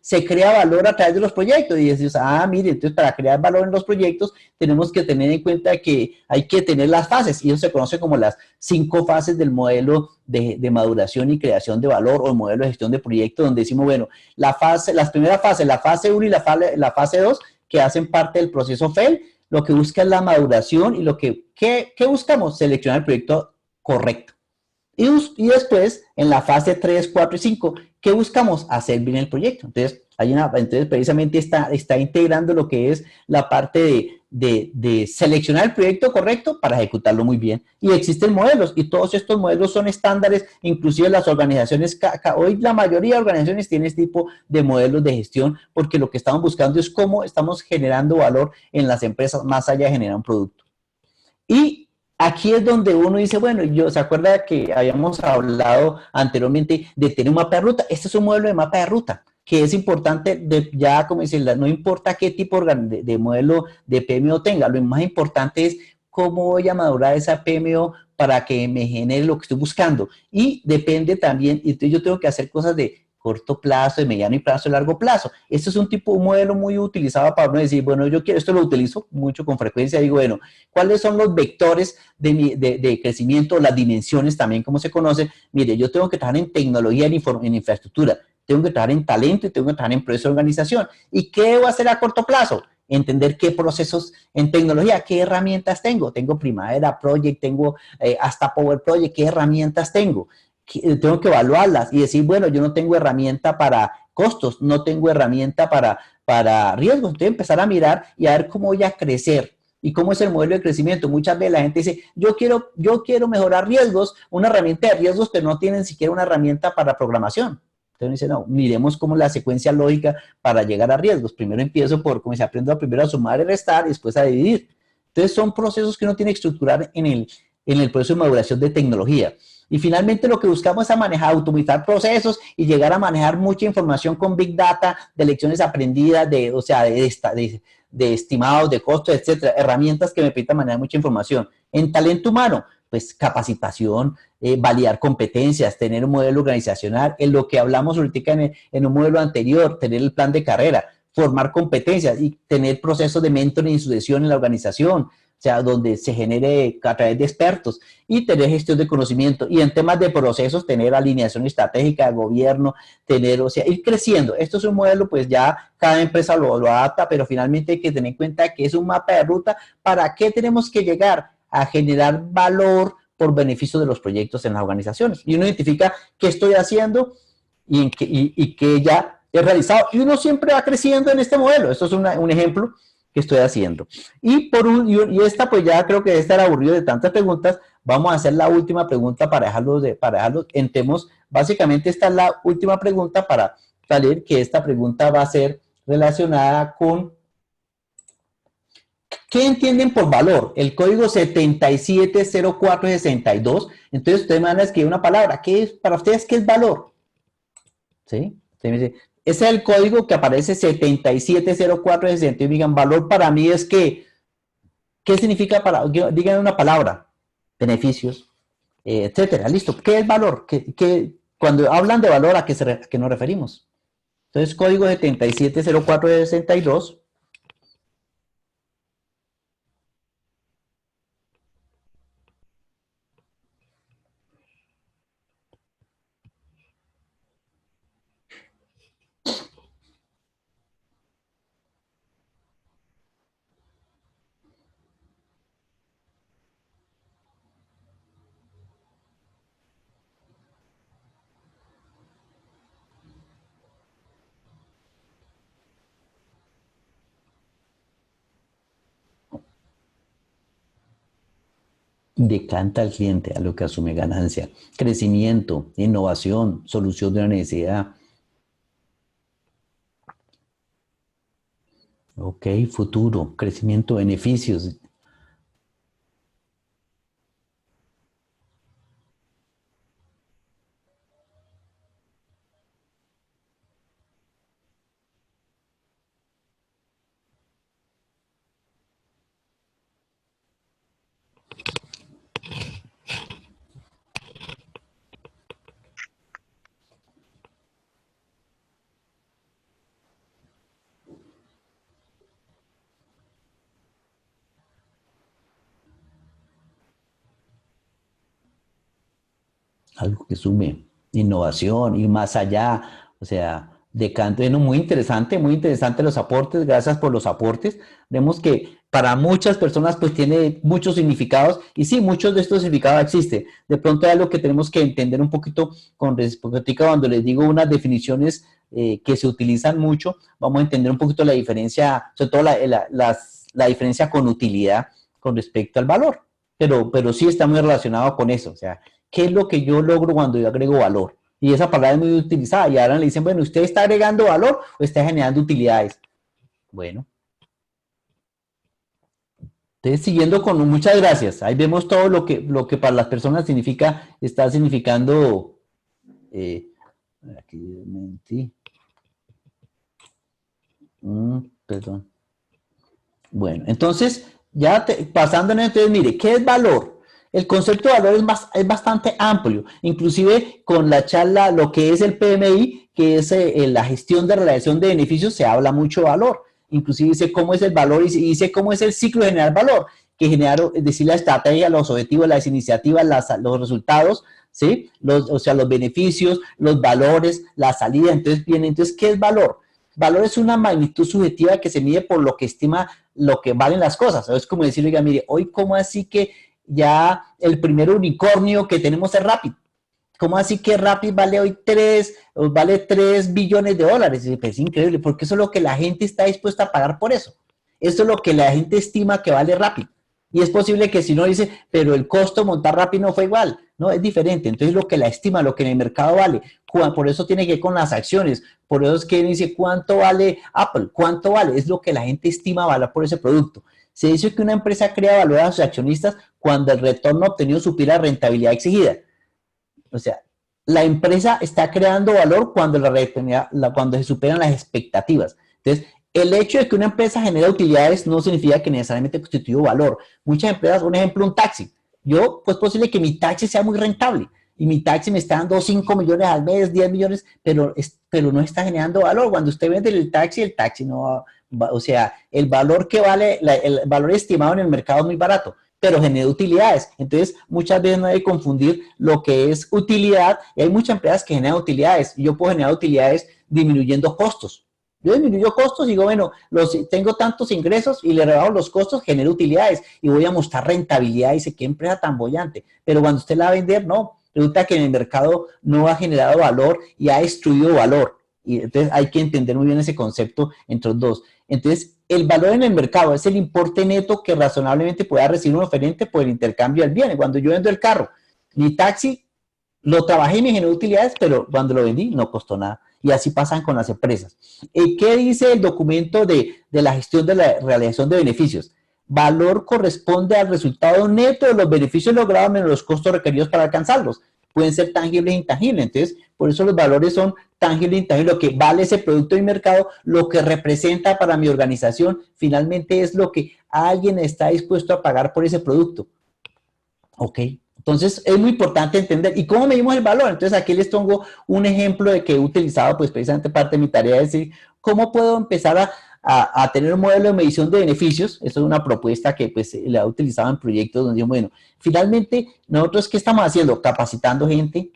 se crea valor a través de los proyectos. Y dices, mire, entonces para crear valor en los proyectos tenemos que tener en cuenta que hay que tener las fases, y eso se conoce como las 5 fases del modelo de maduración y creación de valor, o el modelo de gestión de proyectos, donde decimos, bueno, las primeras fases, la fase 1 y la fase 2, que hacen parte del proceso FEL, lo que busca es la maduración, y ¿qué buscamos? Seleccionar el proyecto correcto. Y después, en la fase 3, 4 y 5, ¿qué buscamos? Hacer bien el proyecto. Entonces precisamente está integrando lo que es la parte de seleccionar el proyecto correcto para ejecutarlo muy bien. Y existen modelos, y todos estos modelos son estándares, inclusive las organizaciones, hoy la mayoría de organizaciones tienen este tipo de modelos de gestión, porque lo que estamos buscando es cómo estamos generando valor en las empresas, más allá de generar un producto. Y aquí es donde uno dice, bueno, ¿se acuerda que habíamos hablado anteriormente de tener un mapa de ruta? Este es un modelo de mapa de ruta, que es importante, ya como dice, no importa qué tipo de modelo de PMO tenga, lo más importante es cómo voy a madurar esa PMO para que me genere lo que estoy buscando. Y depende también, entonces yo tengo que hacer cosas de corto plazo, de mediano y plazo, de largo plazo. Este es un modelo muy utilizado para uno decir, bueno, yo quiero, esto lo utilizo mucho con frecuencia, digo, bueno, ¿cuáles son los vectores de crecimiento, las dimensiones también, como se conoce? Mire, yo tengo que trabajar en tecnología, en infraestructura, tengo que trabajar en talento y tengo que trabajar en proceso de organización. ¿Y qué debo hacer a corto plazo? Entender qué procesos en tecnología, qué herramientas tengo. Tengo Primavera Project, tengo hasta Power Project, qué herramientas tengo. Tengo que evaluarlas y decir, bueno, yo no tengo herramienta para costos, no tengo herramienta para riesgos. Entonces empezar a mirar y a ver cómo voy a crecer y cómo es el modelo de crecimiento. Muchas veces la gente dice, yo quiero mejorar riesgos, una herramienta de riesgos, pero no tienen siquiera una herramienta para programación. Entonces dice, no, miremos cómo la secuencia lógica para llegar a riesgos. Primero empiezo por, como se aprende primero a sumar y restar y después a dividir. Entonces son procesos que uno tiene que estructurar en el proceso de maduración de tecnología. Y finalmente lo que buscamos es manejar, automatizar procesos y llegar a manejar mucha información con Big Data, de lecciones aprendidas, de estimados, de costos, etcétera. Herramientas que me permitan manejar mucha información. En talento humano, pues capacitación, validar competencias, tener un modelo organizacional. En lo que hablamos ahorita en un modelo anterior, tener el plan de carrera, formar competencias y tener procesos de mentoring y sucesión en la organización. O sea, donde se genere a través de expertos y tener gestión de conocimiento. Y en temas de procesos, tener alineación estratégica de gobierno, o sea, ir creciendo. Esto es un modelo, pues ya cada empresa lo adapta, pero finalmente hay que tener en cuenta que es un mapa de ruta para qué tenemos que llegar a generar valor por beneficio de los proyectos en las organizaciones. Y uno identifica qué estoy haciendo y qué ya he realizado. Y uno siempre va creciendo en este modelo. Esto es un ejemplo que estoy haciendo. Y esta, pues ya creo que esta era aburrido de tantas preguntas. Vamos a hacer la última pregunta para dejarlos en temas. Básicamente esta es la última pregunta para salir, que esta pregunta va a ser relacionada con ¿qué entienden por valor? El código 770462. Entonces ustedes me van a escribir una palabra. Para ustedes, ¿qué es valor? ¿Sí? Ustedes me dicen, ese es el código que aparece 770462. Digan, valor para mí es que, ¿qué significa para? Digan una palabra. Beneficios, etcétera. Listo. ¿Qué es valor? Cuando hablan de valor, ¿a qué nos referimos? Entonces, código 770462. Decanta al cliente a lo que asume ganancia. Crecimiento, innovación, solución de una necesidad. Ok, futuro, crecimiento, beneficios. Algo que sume innovación, ir más allá, o sea, decante, bueno, muy interesante los aportes, gracias por los aportes. Vemos que para muchas personas pues tiene muchos significados y sí, muchos de estos significados existen. De pronto hay algo que tenemos que entender un poquito con respecto cuando les digo unas definiciones que se utilizan mucho, vamos a entender un poquito la diferencia, sobre todo la diferencia con utilidad con respecto al valor, pero sí está muy relacionado con eso, o sea, ¿qué es lo que yo logro cuando yo agrego valor? Y esa palabra es muy utilizada. Y ahora le dicen, bueno, ¿usted está agregando valor o está generando utilidades? Bueno. Entonces, siguiendo con muchas gracias. Ahí vemos todo lo que para las personas está significando. Aquí mentí. Perdón. Bueno, entonces, ya pasando en entonces, mire, ¿qué es valor? El concepto de valor es bastante amplio, inclusive con la charla, lo que es el PMI, que es la gestión de relación de beneficios, se habla mucho de valor. Inclusive dice cómo es el valor y dice cómo es el ciclo de generar valor, que genera, es decir, la estrategia, los objetivos, las iniciativas, los resultados, ¿sí? O sea, los beneficios, los valores, la salida. Entonces, bien, entonces, ¿qué es valor? Valor es una magnitud subjetiva que se mide por lo que estima lo que valen las cosas. Es como decir, oiga, mire, hoy cómo así que ya el primer unicornio que tenemos es Rappi. ¿Cómo así que Rappi vale hoy 3 billones de dólares? Es increíble, porque eso es lo que la gente está dispuesta a pagar por eso. Esto es lo que la gente estima que vale Rappi. Y es posible que si no dice, pero el costo de montar Rappi no fue igual. No, es diferente. Entonces lo que la estima, lo que en el mercado vale, por eso tiene que ver con las acciones. Por eso es que dice, ¿cuánto vale Apple? ¿Cuánto vale? Es lo que la gente estima valer por ese producto. Se dice que una empresa crea valor a sus accionistas cuando el retorno obtenido supera la rentabilidad exigida. O sea, la empresa está creando valor cuando, cuando se superan las expectativas. Entonces, el hecho de que una empresa genera utilidades no significa que necesariamente constituya valor. Muchas empresas, un ejemplo, un taxi. Yo, pues posible que mi taxi sea muy rentable y mi taxi me está dando 5 millones al mes, 10 millones, pero no está generando valor. Cuando usted vende el taxi no va, o sea, el valor que vale, el valor estimado en el mercado es muy barato, pero genera utilidades. Entonces, muchas veces no hay que confundir lo que es utilidad, y hay muchas empresas que generan utilidades, y yo puedo generar utilidades disminuyendo costos. Yo disminuyo costos y digo, bueno, tengo tantos ingresos y le rebajo los costos, genero utilidades y voy a mostrar rentabilidad. Y dice, qué empresa tan bollante. Pero cuando usted la va a vender, no. Resulta que en el mercado no ha generado valor y ha destruido valor. Y entonces hay que entender muy bien ese concepto entre los dos. Entonces, el valor en el mercado es el importe neto que razonablemente pueda recibir un oferente por el intercambio del bien. Cuando yo vendo el carro, mi taxi, lo trabajé y me generó utilidades, pero cuando lo vendí no costó nada. Y así pasan con las empresas. ¿Qué dice el documento de la gestión de la realización de beneficios? Valor corresponde al resultado neto de los beneficios logrados menos los costos requeridos para alcanzarlos. Pueden ser tangibles e intangibles. Entonces, por eso los valores son tangibles e intangibles. Lo que vale ese producto en mercado, lo que representa para mi organización, finalmente es lo que alguien está dispuesto a pagar por ese producto. ¿Ok? Entonces, es muy importante entender. ¿Y cómo medimos el valor? Entonces, aquí les pongo un ejemplo de que he utilizado, pues, precisamente parte de mi tarea, es decir, ¿cómo puedo empezar a tener un modelo de medición de beneficios? Esto es una propuesta que, pues, la he utilizado en proyectos donde, bueno, finalmente, nosotros, ¿qué estamos haciendo? Capacitando gente,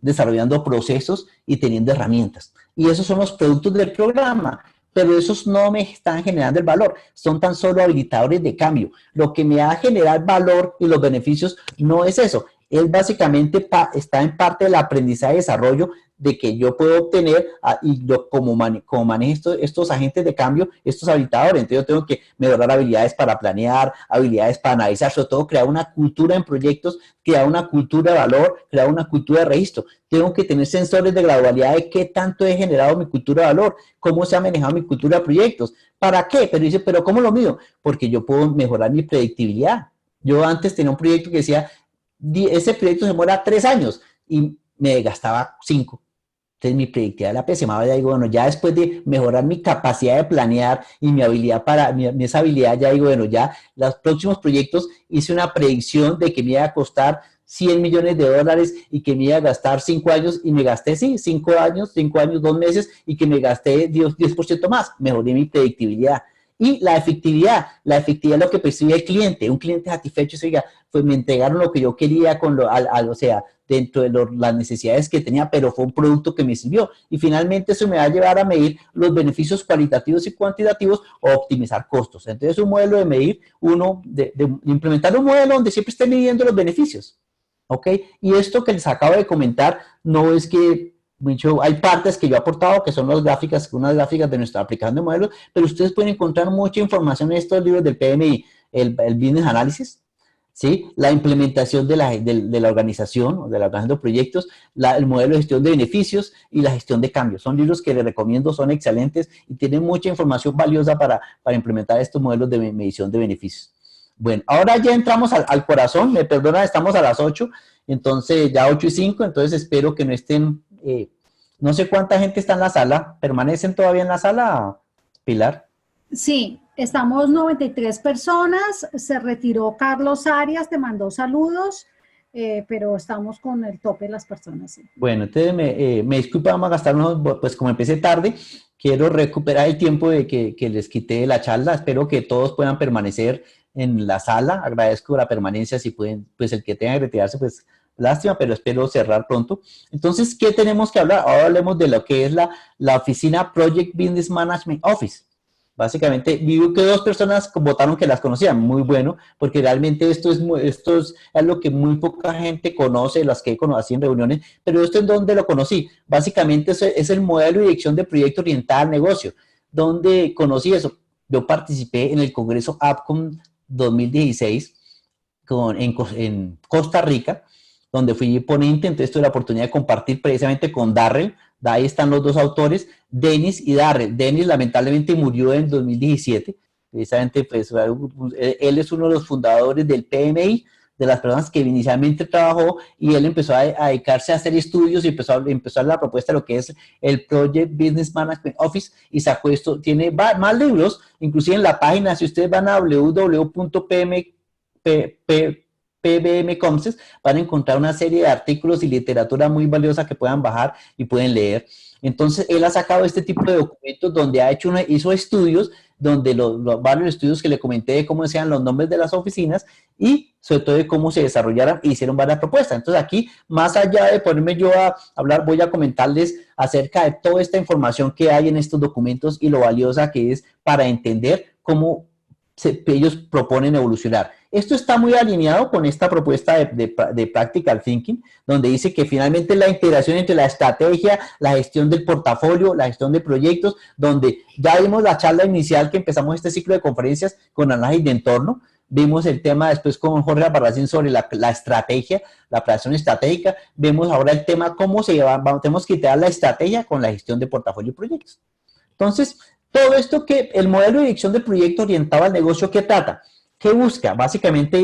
desarrollando procesos y teniendo herramientas. Y esos son los productos del programa. Pero esos no me están generando el valor, son tan solo habilitadores de cambio. Lo que me va a generar valor y los beneficios no es eso, es básicamente está en parte del aprendizaje y desarrollo de que yo puedo obtener y yo como manejo estos agentes de cambio, estos habilitadores. Entonces yo tengo que mejorar habilidades para planear, habilidades para analizar, sobre todo crear una cultura en proyectos, crear una cultura de valor, crear una cultura de registro. Tengo que tener sensores de gradualidad de qué tanto he generado mi cultura de valor, cómo se ha manejado mi cultura de proyectos. ¿Para qué? Pero dice, ¿pero cómo lo mido? Porque yo puedo mejorar mi predictibilidad. Yo antes tenía un proyecto que decía, ese proyecto se demora 3 años y me gastaba 5. Entonces mi predictividad la pésima. Ya digo, bueno, ya después de mejorar mi capacidad de planear y mi habilidad esa habilidad, ya digo, bueno, ya los próximos proyectos hice una predicción de que me iba a costar 100 millones de dólares y que me iba a gastar 5 años y me gasté, sí, 5 años, 2 meses y que me gasté 10% más. Mejoré mi predictibilidad. Y la efectividad es lo que percibe el cliente. Un cliente satisfecho, oiga, pues me entregaron lo que yo quería o sea, dentro de las necesidades que tenía, pero fue un producto que me sirvió. Y finalmente eso me va a llevar a medir los beneficios cualitativos y cuantitativos o optimizar costos. Entonces un modelo de medir, de implementar un modelo donde siempre esté midiendo los beneficios. ¿Ok? Y esto que les acabo de comentar no es que hay partes que yo he aportado que son unas gráficas de nuestra aplicación de modelos, pero ustedes pueden encontrar mucha información en estos libros del PMI, el Business Analysis, ¿sí? La implementación de la organización, de la organización de proyectos, el modelo de gestión de beneficios y la gestión de cambios. Son libros que les recomiendo, son excelentes y tienen mucha información valiosa para implementar estos modelos de medición de beneficios. Bueno, ahora ya entramos al corazón, me perdonan, estamos a las 8, entonces ya 8:05, entonces espero que no estén, no sé cuánta gente está en la sala, ¿permanecen todavía en la sala, Pilar? Sí, estamos 93 personas, se retiró Carlos Arias, te mandó saludos, pero estamos con el tope de las personas. Sí. Bueno, entonces me disculpa, vamos a gastar unos, pues como empecé tarde, quiero recuperar el tiempo de que les quité la charla. Espero que todos puedan permanecer en la sala. Agradezco la permanencia. Si pueden, pues el que tenga que retirarse, pues lástima, pero espero cerrar pronto. Entonces, ¿qué tenemos que hablar? Ahora hablemos de lo que es la oficina Project Business Management Office. Básicamente, vi que dos personas votaron que las conocían, muy bueno, porque realmente esto es lo que muy poca gente conoce, las que conocí en reuniones, pero esto es donde lo conocí. Básicamente es el modelo de dirección de proyecto orientada al negocio, donde conocí eso. Yo participé en el Congreso APCOM 2016 en Costa Rica, donde fui ponente. Entonces tuve la oportunidad de compartir precisamente con Darrell. Ahí están los dos autores, Dennis y Darrell. Dennis lamentablemente murió en 2017, precisamente pues él es uno de los fundadores del PMI, de las personas que inicialmente trabajó, y él empezó a dedicarse a hacer estudios y empezó a la propuesta de lo que es el Project Business Management Office, y sacó esto. Tiene más libros, inclusive en la página, si ustedes van a www.pbmconces, van a encontrar una serie de artículos y literatura muy valiosa que puedan bajar y pueden leer. Entonces, él ha sacado este tipo de documentos donde hizo estudios, donde varios estudios que le comenté de cómo sean los nombres de las oficinas y sobre todo de cómo se desarrollaran e hicieron varias propuestas. Entonces, aquí, más allá de ponerme yo a hablar, voy a comentarles acerca de toda esta información que hay en estos documentos y lo valiosa que es para entender cómo ellos proponen evolucionar. Esto está muy alineado con esta propuesta de Practical Thinking, donde dice que finalmente la integración entre la estrategia, la gestión del portafolio, la gestión de proyectos, donde ya vimos la charla inicial que empezamos este ciclo de conferencias con análisis de entorno, vimos el tema después con Jorge Albarracín sobre la estrategia, la planeación estratégica, vemos ahora el tema cómo se lleva, tenemos que integrar la estrategia con la gestión de portafolio y proyectos. Entonces, todo esto que el modelo de dirección de proyecto orientado al negocio, ¿qué trata? ¿Qué busca? Básicamente,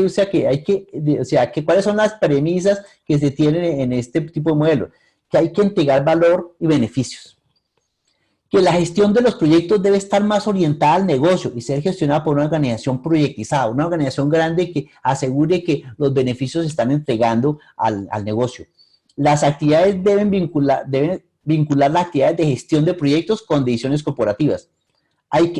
¿cuáles son las premisas que se tienen en este tipo de modelo? Que hay que entregar valor y beneficios. Que la gestión de los proyectos debe estar más orientada al negocio y ser gestionada por una organización proyectizada, una organización grande que asegure que los beneficios se están entregando al negocio. Las actividades deben vincular las actividades de gestión de proyectos con decisiones corporativas.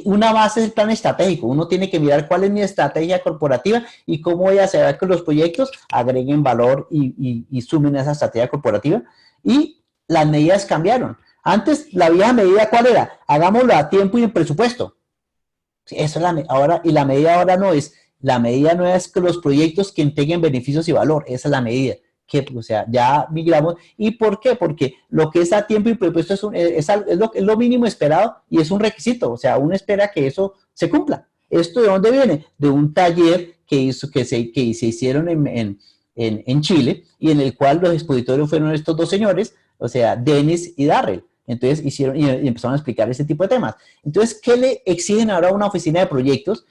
Una base del plan estratégico. Uno tiene que mirar cuál es mi estrategia corporativa y cómo voy a hacer que los proyectos agreguen valor y sumen a esa estrategia corporativa. Y las medidas cambiaron. Antes, la vieja medida, ¿cuál era? Hagámoslo a tiempo y en presupuesto. Eso es ahora, y la medida ahora no es. La medida no es que los proyectos que entreguen beneficios y valor. Esa es la medida. O sea, ya migramos. ¿Y por qué? Porque lo que es a tiempo y presupuesto es lo mínimo esperado y es un requisito. O sea, uno espera que eso se cumpla. ¿Esto de dónde viene? De un taller que se hicieron en Chile, y en el cual los expositores fueron estos dos señores, o sea, Dennis y Darrell. Entonces hicieron y empezaron a explicar ese tipo de temas. Entonces, ¿qué le exigen ahora a una oficina de proyectos?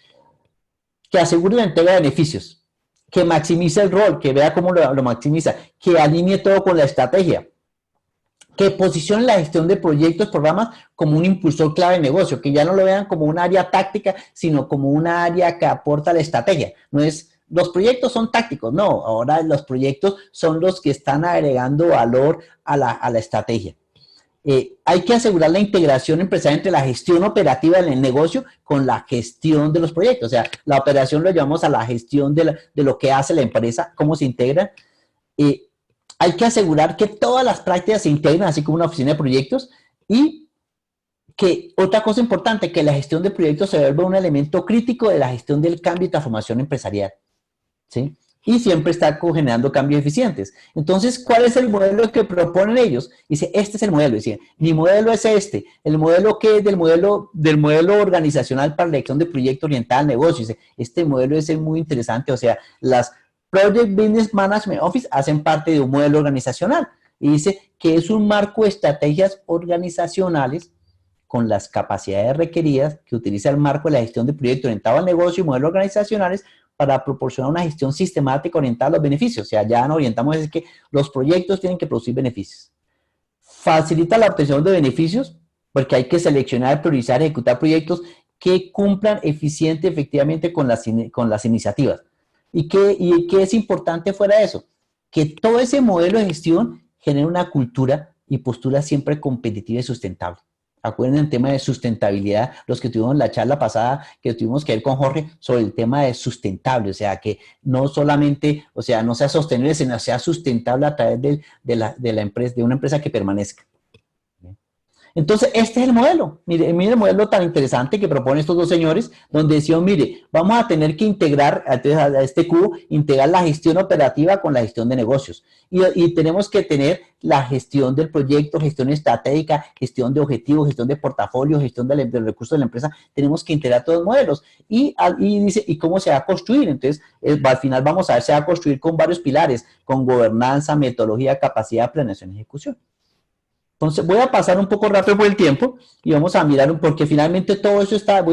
Que asegure la entrega de beneficios, que maximice el rol, que vea cómo lo maximiza, que alinee todo con la estrategia, que posicione la gestión de proyectos, programas como un impulsor clave de negocio, que ya no lo vean como un área táctica, sino como un área que aporta a la estrategia. No es, los proyectos son tácticos, no, ahora los proyectos son los que están agregando valor a la estrategia. Hay que asegurar la integración empresarial entre la gestión operativa del negocio con la gestión de los proyectos. O sea, la operación lo llamamos a la gestión de lo que hace la empresa, cómo se integra. Hay que asegurar que todas las prácticas se integren, así como una oficina de proyectos. Y que otra cosa importante, que la gestión de proyectos se vuelva un elemento crítico de la gestión del cambio y transformación empresarial, ¿sí? Y siempre está generando cambios eficientes. Entonces, ¿cuál es el modelo que proponen ellos? Dice, este es el modelo. Dice, mi modelo es este. El modelo que es del modelo organizacional para la elección de proyecto oriental al negocio. Dice, este modelo es muy interesante. O sea, las Project Business Management Office hacen parte de un modelo organizacional. Y dice que es un marco de estrategias organizacionales con las capacidades requeridas que utiliza el marco de la gestión de proyecto orientado al negocio y modelos organizacionales para proporcionar una gestión sistemática orientada a los beneficios. O sea, ya nos orientamos a que los proyectos tienen que producir beneficios. Facilita la obtención de beneficios porque hay que seleccionar, priorizar, ejecutar proyectos que cumplan efectivamente con las iniciativas. ¿Y qué es importante fuera de eso? que todo ese modelo de gestión genere una cultura y postura siempre competitiva y sustentable. Acuérdense el tema de sustentabilidad, los que tuvimos la charla pasada que tuvimos que ver con Jorge sobre el tema de sustentable, o sea, que no solamente, o sea, no sea sostenible, sino sea sustentable a través de la empresa, de una empresa que permanezca. Entonces, este es el modelo. Mire, mire el modelo tan interesante que proponen estos dos señores, donde decían, mire, vamos a tener que integrar a este cubo, integrar la gestión operativa con la gestión de negocios. Y tenemos que tener la gestión del proyecto, gestión estratégica, gestión de objetivos, gestión de portafolio, gestión del recurso de la empresa. Tenemos que integrar todos los modelos. Y dice, ¿y cómo se va a construir? Entonces, al final vamos a ver, se va a construir con varios pilares, con gobernanza, metodología, capacidad, planeación y ejecución. Entonces voy a pasar un poco rápido por el tiempo y vamos a mirar, porque finalmente todo eso está,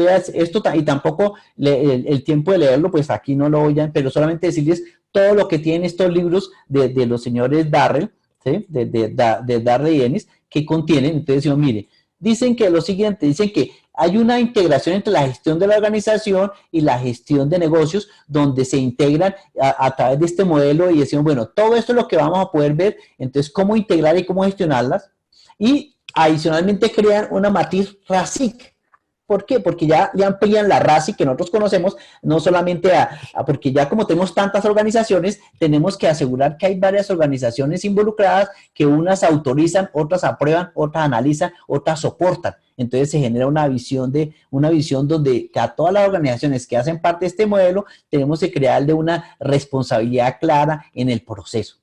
y tampoco el tiempo de leerlo, pues aquí no lo voy a, pero solamente decirles todo lo que tienen estos libros de los señores Darrell, ¿sí? de Darrell y Ennis, que contienen. Entonces, mire, dicen que lo siguiente, dicen que hay una integración entre la gestión de la organización y la gestión de negocios, donde se integran a través de este modelo y decimos, bueno, todo esto es lo que vamos a poder ver, entonces, cómo integrar y cómo gestionarlas. Y adicionalmente crean una matriz RACIC. ¿Por qué? Porque ya amplían la RACIC que nosotros conocemos, no solamente porque ya como tenemos tantas organizaciones, tenemos que asegurar que hay varias organizaciones involucradas, que unas autorizan, otras aprueban, otras analizan, otras soportan. Entonces se genera una visión donde a todas las organizaciones que hacen parte de este modelo, tenemos que crearle una responsabilidad clara en el proceso.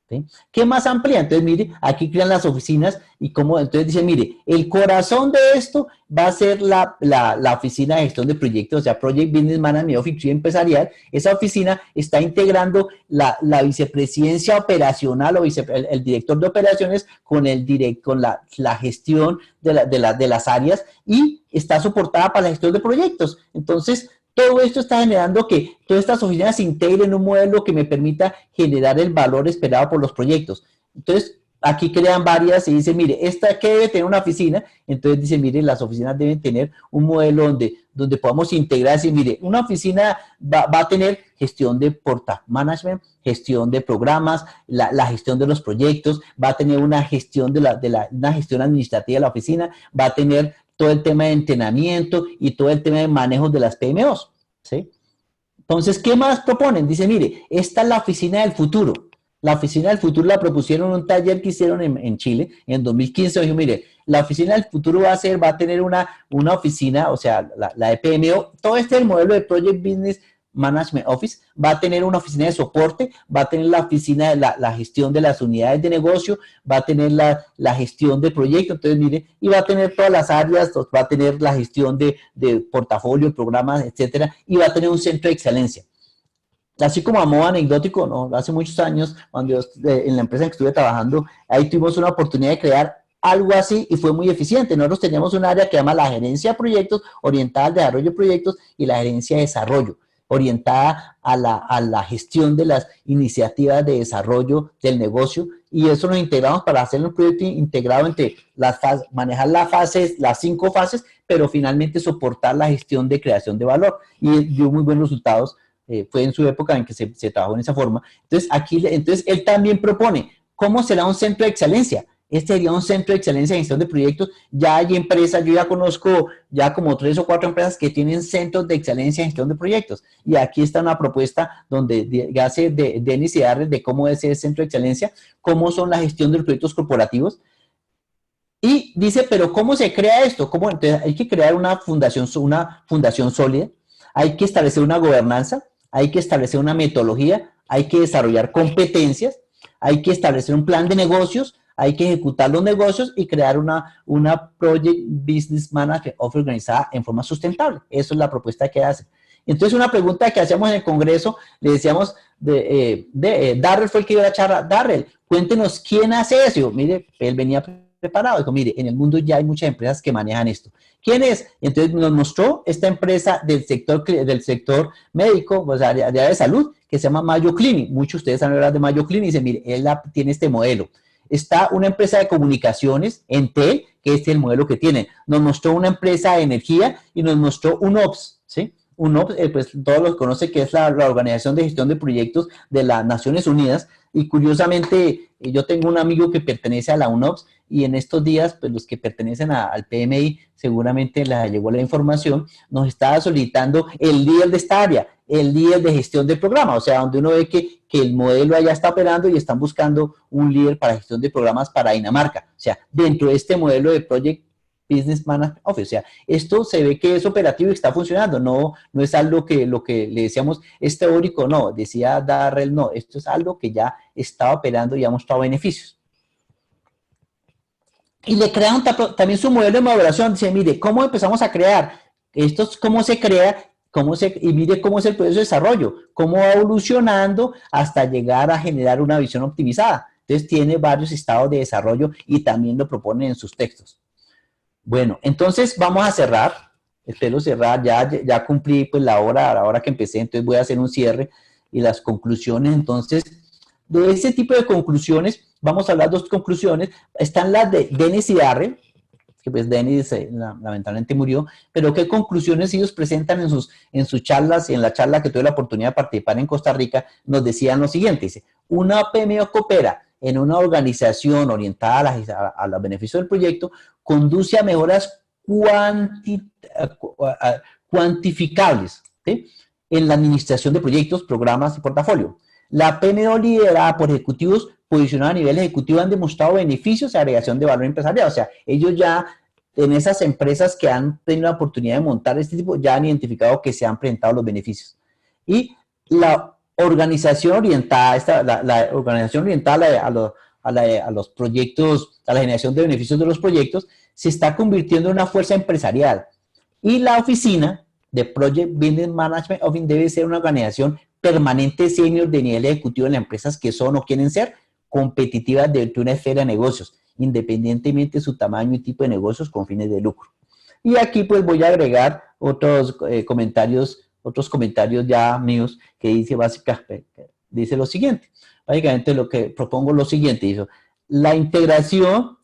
¿Sí? ¿Qué más amplía? Entonces, mire, aquí crean las oficinas y cómo, entonces dice, mire, el corazón de esto va a ser la oficina de gestión de proyectos, o sea, Project Business Management Office empresarial. Esa oficina está integrando la vicepresidencia operacional o el director de operaciones con la gestión de las áreas y está soportada para la gestión de proyectos. Entonces, todo esto está generando que todas estas oficinas se integren en un modelo que me permita generar el valor esperado por los proyectos. Entonces, aquí crean varias y dicen, mire, esta que debe tener una oficina. Entonces dicen, mire, las oficinas deben tener un modelo donde podamos integrar. Decir, mire, una oficina va a tener gestión de portfolio management, gestión de programas, la gestión de los proyectos, va a tener una gestión una gestión administrativa de la oficina, va a tener todo el tema de entrenamiento y todo el tema de manejo de las PMOs, ¿sí? Entonces, ¿qué más proponen? Dice, mire, esta es la oficina del futuro. La oficina del futuro la propusieron en un taller que hicieron en Chile en 2015. Dijo, mire, la oficina del futuro va a tener una oficina, o sea, la de PMO. Todo este es el modelo de Project Business Management Office, va a tener una oficina de soporte, va a tener la oficina de la gestión de las unidades de negocio, va a tener la gestión de proyectos, entonces mire, y va a tener todas las áreas, va a tener la gestión de portafolio, programas, etcétera, y va a tener un centro de excelencia. Así como a modo anecdótico, ¿no? Hace muchos años, cuando en la empresa en que estuve trabajando, ahí tuvimos una oportunidad de crear algo así y fue muy eficiente. Nosotros teníamos un área que se llama la gerencia de proyectos, orientada al desarrollo de proyectos, y la gerencia de desarrollo, orientada a la gestión de las iniciativas de desarrollo del negocio, y eso nos integramos para hacer un proyecto integrado entre manejar las 5 fases, pero finalmente soportar la gestión de creación de valor, y dio muy buenos resultados. Fue en su época en que se trabajó en esa forma. Entonces él también propone, ¿cómo será un centro de excelencia? Este sería un centro de excelencia en gestión de proyectos. Ya hay empresas, yo ya conozco ya como 3 o 4 empresas que tienen centros de excelencia en gestión de proyectos. Y aquí está una propuesta donde hace Dennis y Darrell de cómo es ese centro de excelencia, cómo son la gestión de los proyectos corporativos. Y dice, pero ¿cómo se crea esto? Entonces hay que crear una fundación sólida, hay que establecer una gobernanza, hay que establecer una metodología, hay que desarrollar competencias, hay que establecer un plan de negocios, hay que ejecutar los negocios y crear una Project Business Management Office organizada en forma sustentable. Eso es la propuesta que hace. Entonces, una pregunta que hacíamos en el Congreso, le decíamos, Darrell fue el que dio la charla. Darrell, cuéntenos quién hace eso. Mire, él venía preparado. Dijo, mire, en el mundo ya hay muchas empresas que manejan esto. ¿Quién es? Entonces nos mostró esta empresa del sector médico, o sea, de área de salud, que se llama Mayo Clinic. Muchos de ustedes han hablado de Mayo Clinic y dicen, mire, él tiene este modelo. Está una empresa de comunicaciones, Entel, que este es el modelo que tiene. Nos mostró una empresa de energía y nos mostró un OPS, ¿sí? UNOPS, pues todos los conocen que es la Organización de Gestión de Proyectos de las Naciones Unidas, y curiosamente yo tengo un amigo que pertenece a la UNOPS, y en estos días, pues los que pertenecen al PMI, seguramente les llegó la información, nos estaba solicitando el líder de esta área, el líder de gestión del programa, o sea, donde uno ve que el modelo allá está operando y están buscando un líder para gestión de programas para Dinamarca, o sea, dentro de este modelo de Project Business Management Office, o sea, esto se ve que es operativo y está funcionando, no es algo que lo que le decíamos es teórico, no, decía Darrell, no, esto es algo que ya está operando y ha mostrado beneficios. Y le crearon también su modelo de maduración, dice, mire, ¿cómo empezamos a crear? Esto es cómo se crea, y mire cómo es el proceso de desarrollo, cómo va evolucionando hasta llegar a generar una visión optimizada. Entonces tiene varios estados de desarrollo y también lo proponen en sus textos. Bueno, entonces vamos a cerrar, espero cerrar, ya cumplí pues la hora que empecé, entonces voy a hacer un cierre y las conclusiones. Entonces, de ese tipo de conclusiones, vamos a hablar dos conclusiones, están las de Dennis y Darrell, que pues Dennis lamentablemente murió, pero qué conclusiones ellos presentan en sus charlas, y en la charla que tuve la oportunidad de participar en Costa Rica, nos decían lo siguiente, dice, una PMO que opera en una organización orientada a los beneficios del proyecto, conduce a mejoras cuantificables, ¿sí?, en la administración de proyectos, programas y portafolio. La PMO liderada por ejecutivos posicionados a nivel ejecutivo han demostrado beneficios de agregación de valor empresarial. O sea, ellos ya en esas empresas que han tenido la oportunidad de montar este tipo, ya han identificado que se han presentado los beneficios. Y la organización orientada, la organización orientada a los proyectos, a la generación de beneficios de los proyectos, se está convirtiendo en una fuerza empresarial. Y la oficina de Project Business Management Office debe ser una organización permanente senior de nivel ejecutivo en las empresas que son o quieren ser competitivas dentro de una esfera de negocios, independientemente de su tamaño y tipo de negocios con fines de lucro. Y aquí pues voy a agregar otros comentarios ya míos que dice básicamente, dice lo siguiente. Básicamente lo que propongo es lo siguiente, dice, la integración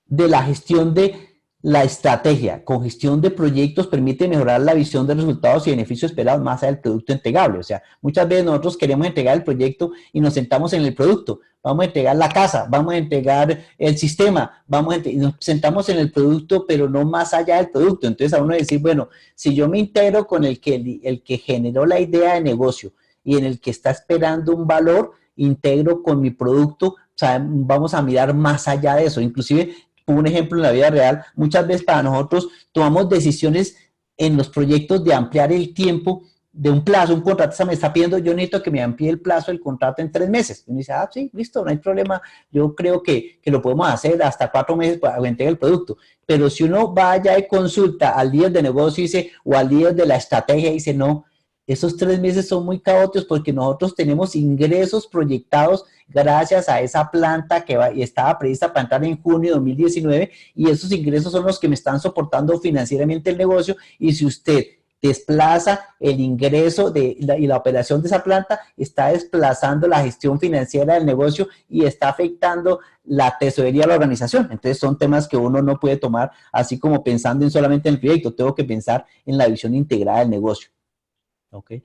de la gestión de la estrategia con gestión de proyectos permite mejorar la visión de resultados y beneficios esperados más allá del producto entregable. O sea, muchas veces nosotros queremos entregar el proyecto y nos sentamos en el producto. Vamos a entregar la casa, vamos a entregar el sistema, y nos sentamos en el producto, pero no más allá del producto. Entonces a uno decir, bueno, si yo me integro con el que generó la idea de negocio y en el que está esperando un valor, integro con mi producto, o sea, vamos a mirar más allá de eso. Inclusive, un ejemplo en la vida real, muchas veces para nosotros tomamos decisiones en los proyectos de ampliar el tiempo de un plazo, un contrato me está pidiendo, yo necesito que me amplíe el plazo del contrato en 3 meses. Y uno dice, sí, listo, no hay problema, yo creo que lo podemos hacer hasta 4 meses para que entregue el producto. Pero si uno vaya y consulta al líder de negocio o al líder de la estrategia y dice, no, esos 3 meses son muy caóticos porque nosotros tenemos ingresos proyectados gracias a esa planta que estaba prevista para entrar en junio de 2019 y esos ingresos son los que me están soportando financieramente el negocio, y si usted desplaza el ingreso y la operación de esa planta, está desplazando la gestión financiera del negocio y está afectando la tesorería de la organización. Entonces son temas que uno no puede tomar así como pensando solamente en el proyecto, tengo que pensar en la visión integrada del negocio. ¿Okay?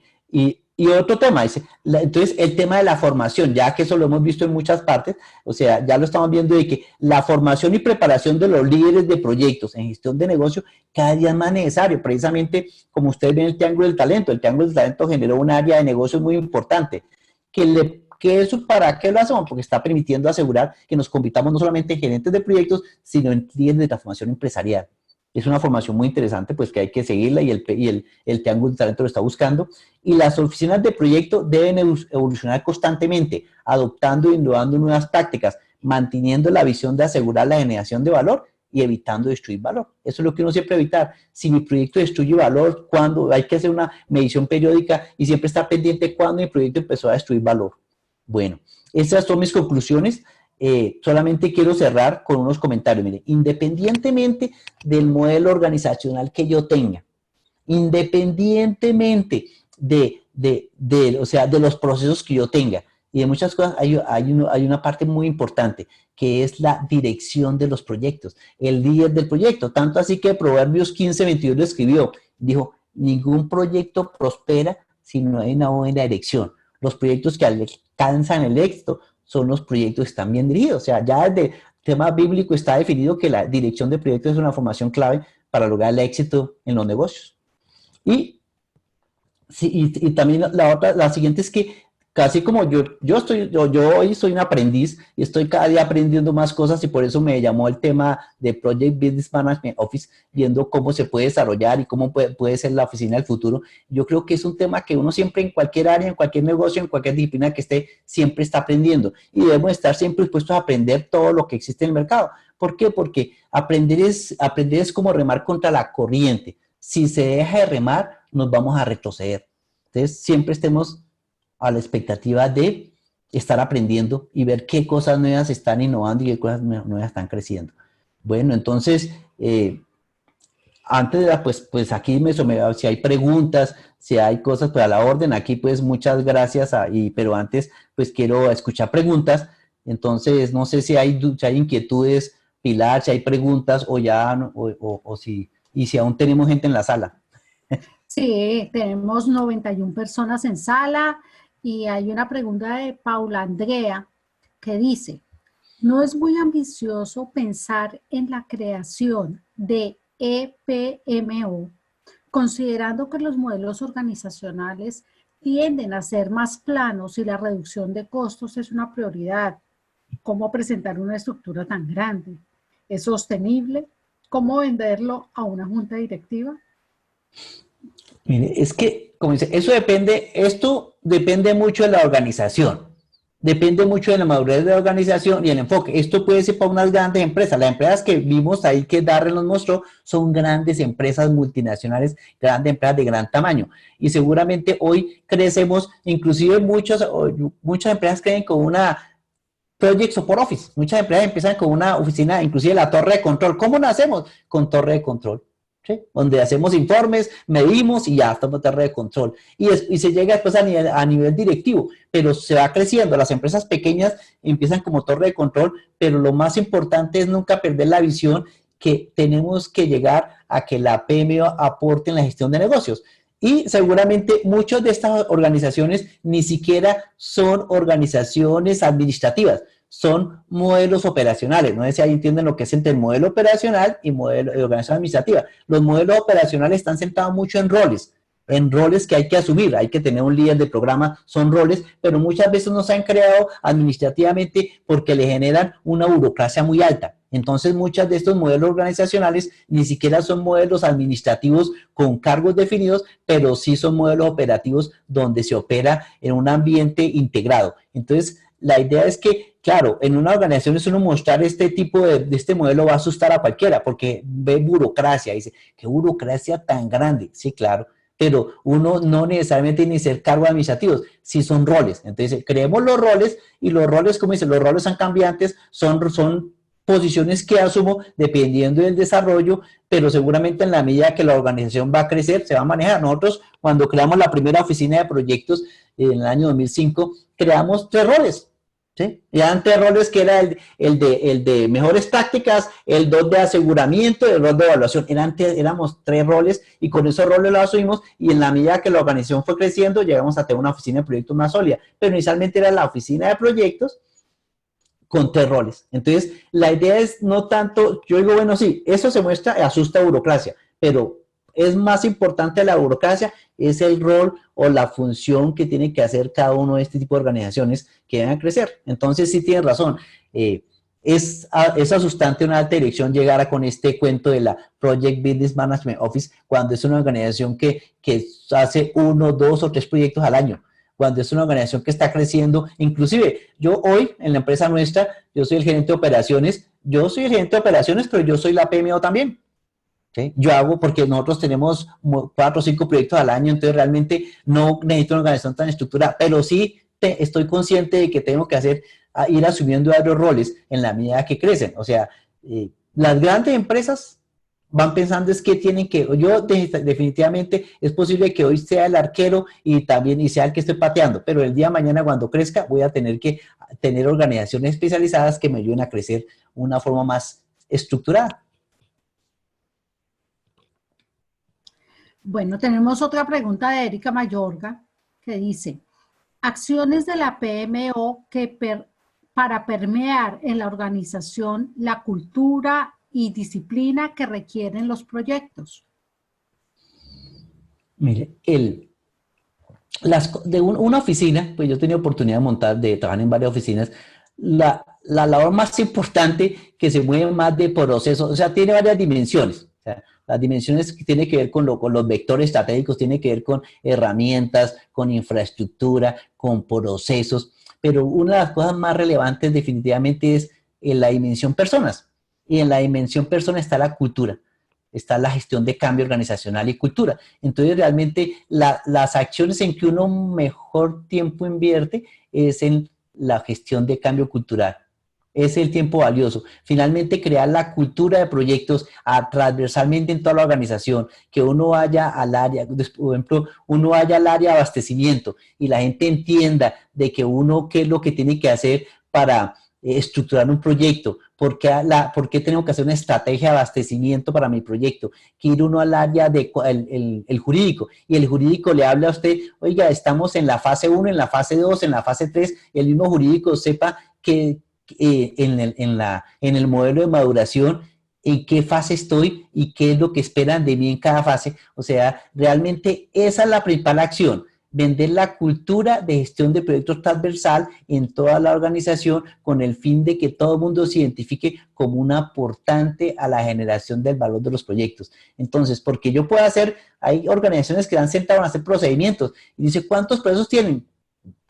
Y otro tema, dice, entonces el tema de la formación, ya que eso lo hemos visto en muchas partes, o sea, ya lo estamos viendo de que la formación y preparación de los líderes de proyectos en gestión de negocio cada día es más necesario, precisamente como ustedes ven el Triángulo del Talento generó un área de negocios muy importante, que eso, ¿para qué lo hacemos? Porque está permitiendo asegurar que nos convirtamos no solamente en gerentes de proyectos, sino en líderes de transformación empresarial. Es una formación muy interesante, pues que hay que seguirla y el Triángulo del Talento lo está buscando. Y las oficinas de proyecto deben evolucionar constantemente, adoptando e innovando nuevas prácticas, manteniendo la visión de asegurar la generación de valor y evitando destruir valor. Eso es lo que uno siempre evitar. Si mi proyecto destruye valor, cuando hay que hacer una medición periódica y siempre estar pendiente cuando mi proyecto empezó a destruir valor. Bueno, estas son mis conclusiones. Solamente quiero cerrar con unos comentarios. Mire, independientemente del modelo organizacional que yo tenga, independientemente o sea, de los procesos que yo tenga y de muchas cosas, hay una parte muy importante que es la dirección de los proyectos, el líder del proyecto. Tanto así que Proverbios 15:22 lo escribió. Dijo, ningún proyecto prospera si no hay una buena dirección. Los proyectos que alcanzan el éxito son los proyectos que están bien dirigidos. O sea, ya desde el tema bíblico está definido que la dirección de proyectos es una formación clave para lograr el éxito en los negocios. Y, sí, y también la siguiente es que casi como yo hoy soy un aprendiz y estoy cada día aprendiendo más cosas y por eso me llamó el tema de Project Business Management Office, viendo cómo se puede desarrollar y cómo puede ser la oficina del futuro. Yo creo que es un tema que uno siempre en cualquier área, en cualquier negocio, en cualquier disciplina que esté, siempre está aprendiendo y debemos estar siempre dispuestos a aprender todo lo que existe en el mercado. ¿Por qué? Porque aprender es como remar contra la corriente. Si se deja de remar, nos vamos a retroceder. Entonces, siempre estemos a la expectativa de estar aprendiendo y ver qué cosas nuevas están innovando y qué cosas nuevas están creciendo. Bueno, entonces, antes de pues aquí si hay preguntas, si hay cosas, pues a la orden, aquí pues muchas gracias, pero antes pues quiero escuchar preguntas, entonces no sé si hay inquietudes, Pilar, si hay preguntas o ya, y si aún tenemos gente en la sala. Sí, tenemos 91 personas en sala y hay una pregunta de Paula Andrea que dice, ¿no es muy ambicioso pensar en la creación de EPMO, considerando que los modelos organizacionales tienden a ser más planos y la reducción de costos es una prioridad? ¿Cómo presentar una estructura tan grande? ¿Es sostenible? ¿Cómo venderlo a una junta directiva? Mire, es que, como dice, esto depende mucho de la organización, depende mucho de la madurez de la organización y el enfoque. Esto puede ser para unas grandes empresas. Las empresas que vimos ahí que Darren nos mostró son grandes empresas multinacionales, grandes empresas de gran tamaño. Y seguramente hoy crecemos, inclusive muchas empresas creen con una Project Support Office. Muchas empresas empiezan con una oficina, inclusive la torre de control. ¿Cómo nacemos? Con torre de control. ¿Sí? Donde hacemos informes, medimos y ya estamos en torre de control. Y se llega después a nivel directivo, pero se va creciendo. Las empresas pequeñas empiezan como torre de control, pero lo más importante es nunca perder la visión que tenemos que llegar a que la PMO aporte en la gestión de negocios. Y seguramente muchas de estas organizaciones ni siquiera son organizaciones administrativas, son modelos operacionales. No sé si ahí entienden lo que es entre el modelo operacional y modelo de organización administrativa. Los modelos operacionales están centrados mucho en roles que hay que asumir, hay que tener un líder de programa, son roles, pero muchas veces no se han creado administrativamente porque le generan una burocracia muy alta. Entonces, muchos de estos modelos organizacionales ni siquiera son modelos administrativos con cargos definidos, pero sí son modelos operativos donde se opera en un ambiente integrado. Entonces, la idea es que, claro, en una organización es uno mostrar este tipo de este modelo va a asustar a cualquiera porque ve burocracia, dice, ¿qué burocracia tan grande? Sí, claro, pero uno no necesariamente tiene que ser cargos administrativos, sí son roles. Entonces, creemos los roles y los roles, como dicen, los roles son cambiantes, son posiciones que asumo dependiendo del desarrollo, pero seguramente en la medida que la organización va a crecer, se va a manejar. Nosotros, cuando creamos la primera oficina de proyectos en el año 2005, creamos 3 roles. ¿Sí? Y eran 3 roles que era el de mejores prácticas, el 2 de aseguramiento y el rol de evaluación. Éramos 3 roles y con esos roles los asumimos y en la medida que la organización fue creciendo, llegamos a tener una oficina de proyectos más sólida. Pero inicialmente era la oficina de proyectos con 3 roles. Entonces, la idea es no tanto, yo digo, bueno, sí, eso se muestra, asusta burocracia, pero es más importante la burocracia, es el rol o la función que tiene que hacer cada uno de este tipo de organizaciones que deben crecer. Entonces, sí tienes razón. Es asustante una alta dirección llegar con este cuento de la Project Business Management Office cuando es una organización que hace 1, 2 o 3 proyectos al año, cuando es una organización que está creciendo. Inclusive, yo hoy en la empresa nuestra, yo soy el gerente de operaciones, pero yo soy la PMO también. ¿Sí? Yo hago porque nosotros tenemos 4 o 5 proyectos al año, entonces realmente no necesito una organización tan estructurada, pero sí estoy consciente de que tengo que ir asumiendo varios roles en la medida que crecen. O sea, las grandes empresas van pensando es que tienen que, definitivamente es posible que hoy sea el arquero y sea el que esté pateando, pero el día de mañana cuando crezca voy a tener que tener organizaciones especializadas que me ayuden a crecer de una forma más estructurada. Bueno, tenemos otra pregunta de Erika Mayorga que dice, acciones de la PMO para permear en la organización la cultura y disciplina que requieren los proyectos. Mire, una oficina, pues yo he tenido oportunidad de trabajar en varias oficinas, la labor más importante que se mueve más de procesos, o sea, tiene varias dimensiones. O sea, las dimensiones que tienen que ver con los vectores estratégicos, tiene que ver con herramientas, con infraestructura, con procesos, pero una de las cosas más relevantes definitivamente es en la dimensión personas. Y en la dimensión personas está la cultura, está la gestión de cambio organizacional y cultura. Entonces, realmente, las acciones en que uno mejor tiempo invierte es en la gestión de cambio cultural. Es el tiempo valioso. Finalmente, crear la cultura de proyectos transversalmente en toda la organización, que uno vaya al área, por ejemplo, uno vaya al área de abastecimiento y la gente entienda de que uno qué es lo que tiene que hacer para estructurar un proyecto, por qué tengo que hacer una estrategia de abastecimiento para mi proyecto, que ir uno al área el jurídico, y el jurídico le habla a usted, oiga, estamos en la fase 1, en la fase 2, en la fase 3, y el mismo jurídico sepa que en el modelo de maduración, en qué fase estoy y qué es lo que esperan de mí en cada fase. O sea, realmente esa es la principal acción, vender la cultura de gestión de proyectos transversal en toda la organización con el fin de que todo el mundo se identifique como un aportante a la generación del valor de los proyectos. Entonces, porque yo puedo hacer, hay organizaciones que han sentado a hacer procedimientos y dice, ¿cuántos procesos tienen?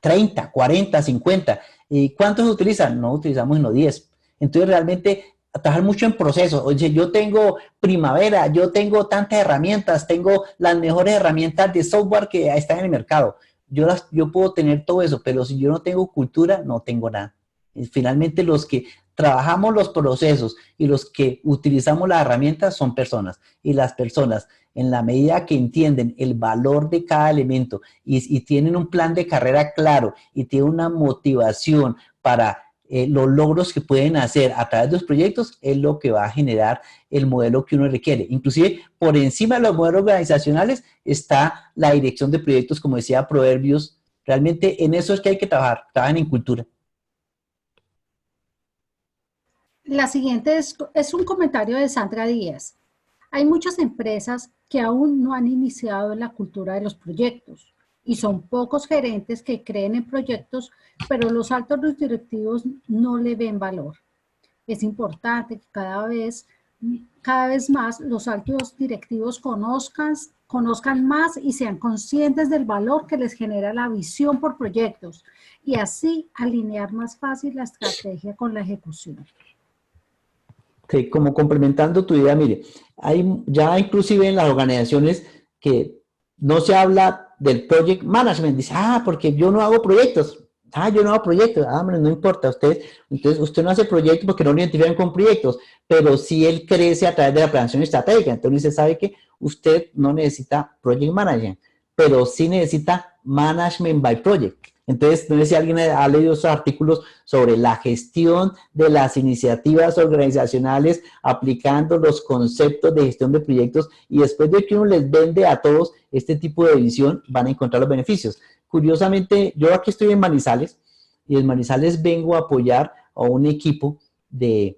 30, 40, 50. ¿Y cuántos utilizan? No utilizamos sino 10. Entonces, realmente, trabajar mucho en procesos. Oye, yo tengo Primavera, yo tengo tantas herramientas, tengo las mejores herramientas de software que están en el mercado. Yo puedo tener todo eso, pero si yo no tengo cultura, no tengo nada. Y finalmente, los que trabajamos los procesos y los que utilizamos las herramientas son personas. Y las personas, en la medida que entienden el valor de cada elemento y tienen un plan de carrera claro y tienen una motivación para los logros que pueden hacer a través de los proyectos, es lo que va a generar el modelo que uno requiere. Inclusive, por encima de los modelos organizacionales está la dirección de proyectos, como decía Proverbios. Realmente en eso es que hay que trabajar en cultura. La siguiente es un comentario de Sandra Díaz. Hay muchas empresas que aún no han iniciado en la cultura de los proyectos y son pocos gerentes que creen en proyectos, pero los altos directivos no le ven valor. Es importante que cada vez más los altos directivos conozcan más y sean conscientes del valor que les genera la visión por proyectos y así alinear más fácil la estrategia con la ejecución. Okay, como complementando tu idea, mire, hay ya inclusive en las organizaciones que no se habla del project management, dice, porque yo no hago proyectos, yo no hago proyectos, hombre, no importa, entonces usted no hace proyectos porque no lo identifican con proyectos, pero si él crece a través de la planeación estratégica, entonces usted sabe que usted no necesita project management, pero sí necesita management by project. Entonces, no sé si alguien ha leído esos artículos sobre la gestión de las iniciativas organizacionales aplicando los conceptos de gestión de proyectos y después de que uno les vende a todos este tipo de visión, van a encontrar los beneficios. Curiosamente, yo aquí estoy en Manizales y en Manizales vengo a apoyar a un equipo que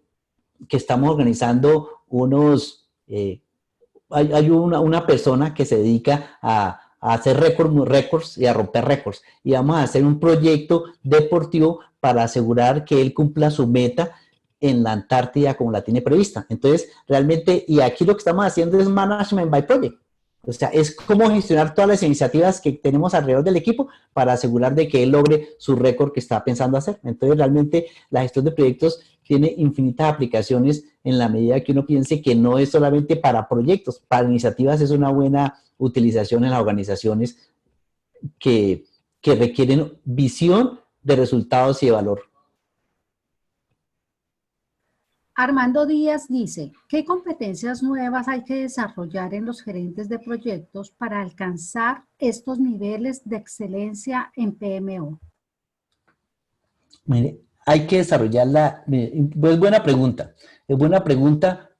estamos organizando hay una persona que se dedica a hacer récords y a romper récords. Y vamos a hacer un proyecto deportivo para asegurar que él cumpla su meta en la Antártida como la tiene prevista. Entonces, realmente, y aquí lo que estamos haciendo es management by project. O sea, es cómo gestionar todas las iniciativas que tenemos alrededor del equipo para asegurar de que él logre su récord que está pensando hacer. Entonces, realmente, la gestión de proyectos tiene infinitas aplicaciones en la medida que uno piense que no es solamente para proyectos, para iniciativas es una buena utilización en las organizaciones que requieren visión de resultados y de valor. Armando Díaz dice, ¿qué competencias nuevas hay que desarrollar en los gerentes de proyectos para alcanzar estos niveles de excelencia en PMO? Mire, hay que desarrollarla, es buena pregunta,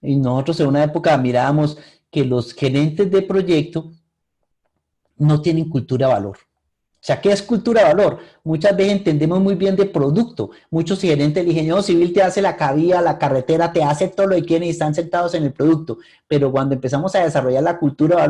y nosotros en una época mirábamos que los gerentes de proyecto no tienen cultura de valor. O sea, ¿qué es cultura de valor? Muchas veces entendemos muy bien de producto. Muchos gerentes del ingeniero civil te hace la cabía, la carretera, te hace todo lo que quieren y están sentados en el producto. Pero cuando empezamos a desarrollar la cultura de valor,